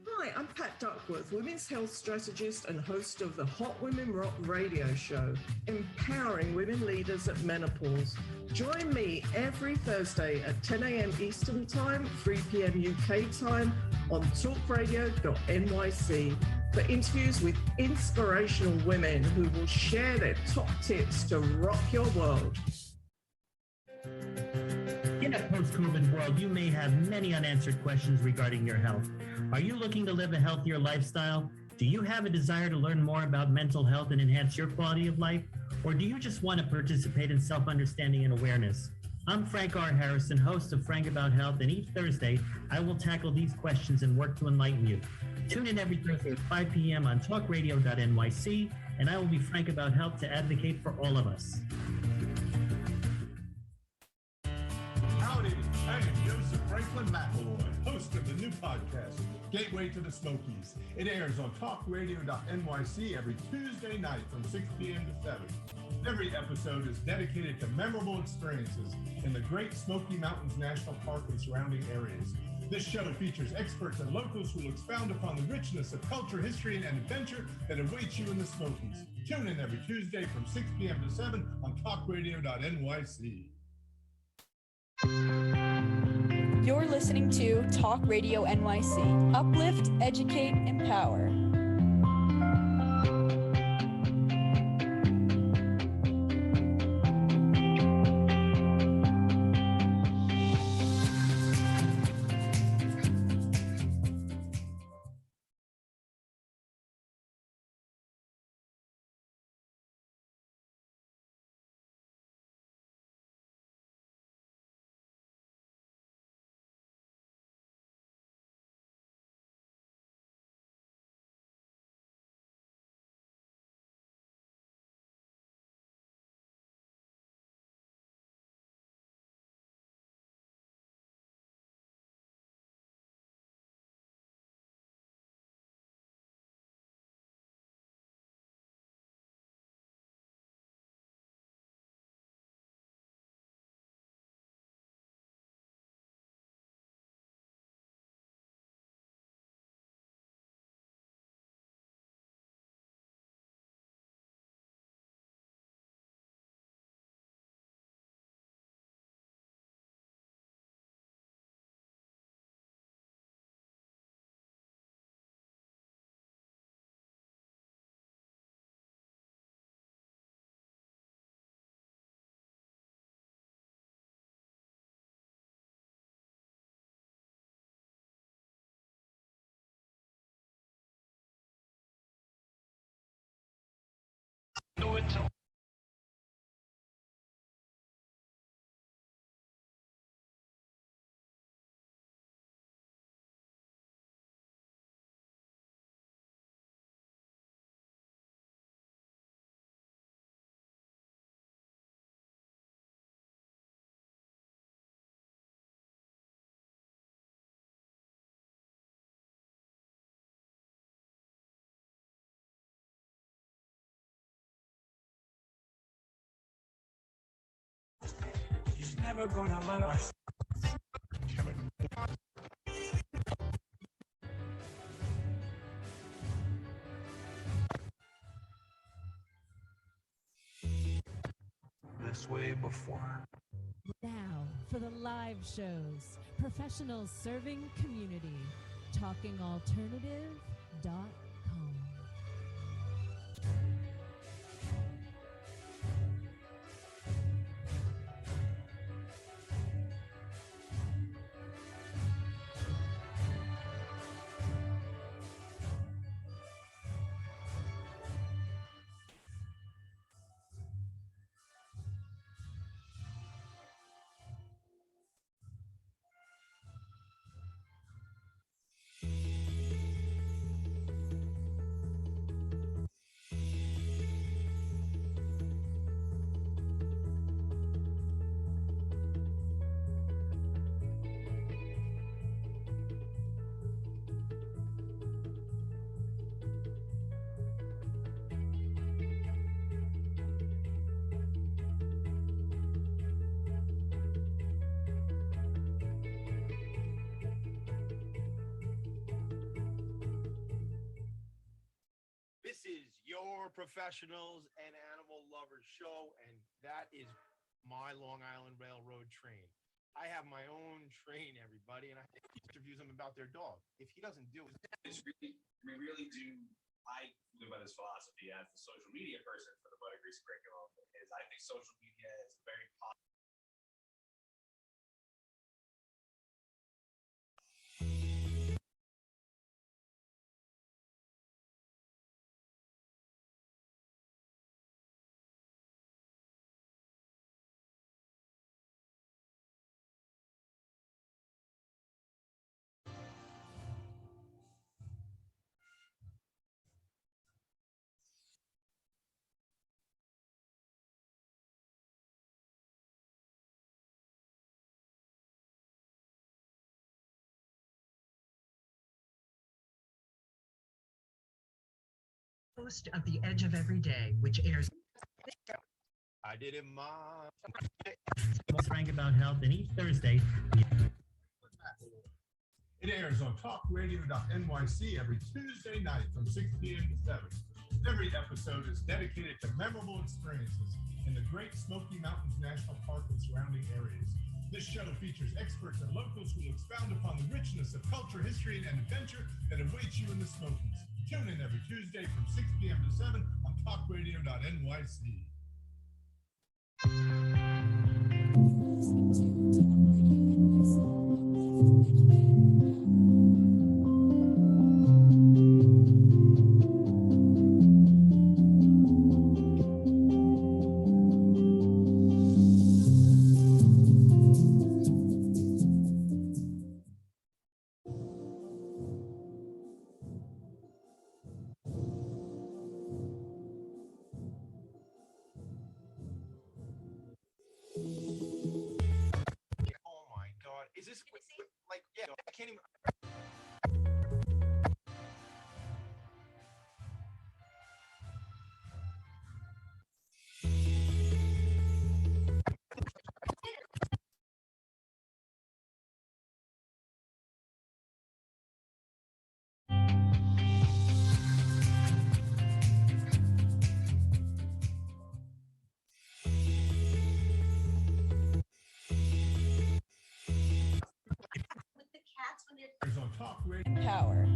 Hi, I'm Pat Duckworth, women's health strategist and host of the Hot Women Rock radio show, empowering women leaders at menopause. Join me every Thursday at 10 a.m. Eastern Time, 3 p.m. UK time on talkradio.nyc for interviews with inspirational women who will share their top tips to rock your world. In a post-COVID world, you may have many unanswered questions regarding your health. Are you looking to live a healthier lifestyle? Do you have a desire to learn more about mental health and enhance your quality of life? Or do you just want to participate in self-understanding and awareness? I'm Frank R. Harrison, host of Frank About Health, and each Thursday, I will tackle these questions and work to enlighten you. Tune in every Thursday at 5 p.m. on talkradio.nyc, and I will be frank about health to advocate for all of us. Howdy, I am Joseph Franklin McElroy, host of the new podcast, Gateway to the Smokies. It airs on talkradio.nyc every Tuesday night from 6 p.m. to 7. Every episode is dedicated to memorable experiences in the Great Smoky Mountains National Park and surrounding areas. This show features experts and locals who will expound upon the richness of culture, history, and adventure that awaits you in the Smokies. Tune in every Tuesday from 6 p.m. to 7 on talkradio.nyc. You're listening to Talk Radio NYC. Uplift, educate, empower. She's never gonna let us. This way before. Now for the live shows. Professionals serving community. TalkingAlternative.com. This is your professionals and animal lovers show, and that is my Long Island Railroad train. I have my own train, everybody, and I think he interviews them about their dog. If he doesn't do it, We really do. I live by this philosophy as the social media person for the Mutt-i-grees curriculum. Is I think social media is a very positive. Host of The Edge of Every Day, which airs. I did it, Mom. Frank about health, and each Thursday. It airs on talkradio.nyc every Tuesday night from 6 p.m. to 7. Every episode is dedicated to memorable experiences in the Great Smoky Mountains National Park and surrounding areas. This show features experts and locals who will expound upon the richness of culture, history, and adventure that awaits you in the Smokies. Tune in every Tuesday from 6 p.m. to 7 on talkradio.nyc. Oh my God. Is this like, yeah, I can't even. On Talk Radio. Empower.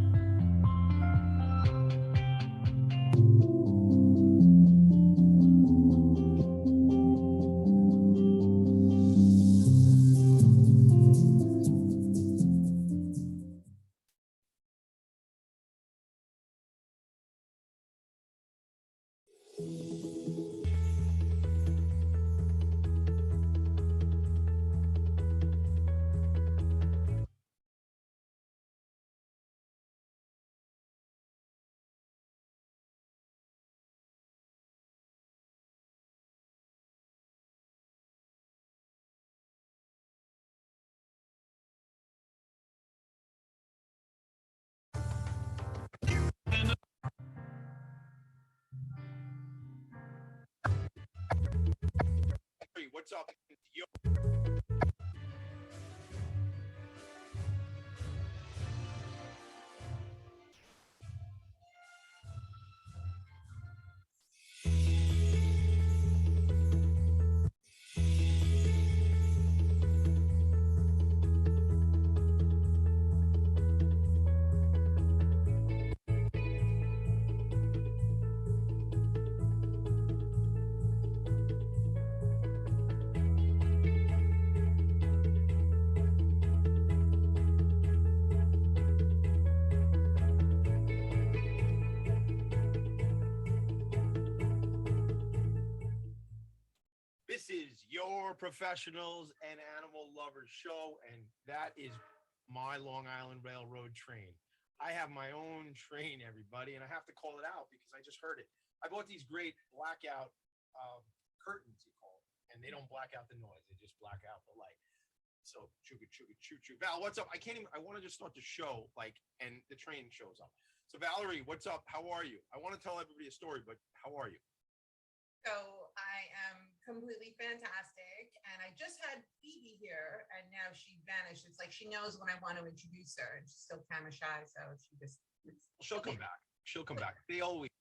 what's up? This is your Professionals and Animal Lovers show, and that is my Long Island Railroad train. I have my own train, everybody, and I have to call it out because I just heard it. I bought these great blackout curtains, you call them, and they don't black out the noise. They just black out the light. So, choo choo. Val, what's up? I want to just start the show, and the train shows up. So, Valerie, what's up? How are you? I want to tell everybody a story, but how are you? So I am completely fantastic. And I just had Phoebe here and now she vanished. It's like she knows when I want to introduce her and she's still camera shy. So she just, She'll come back. She'll come back. They always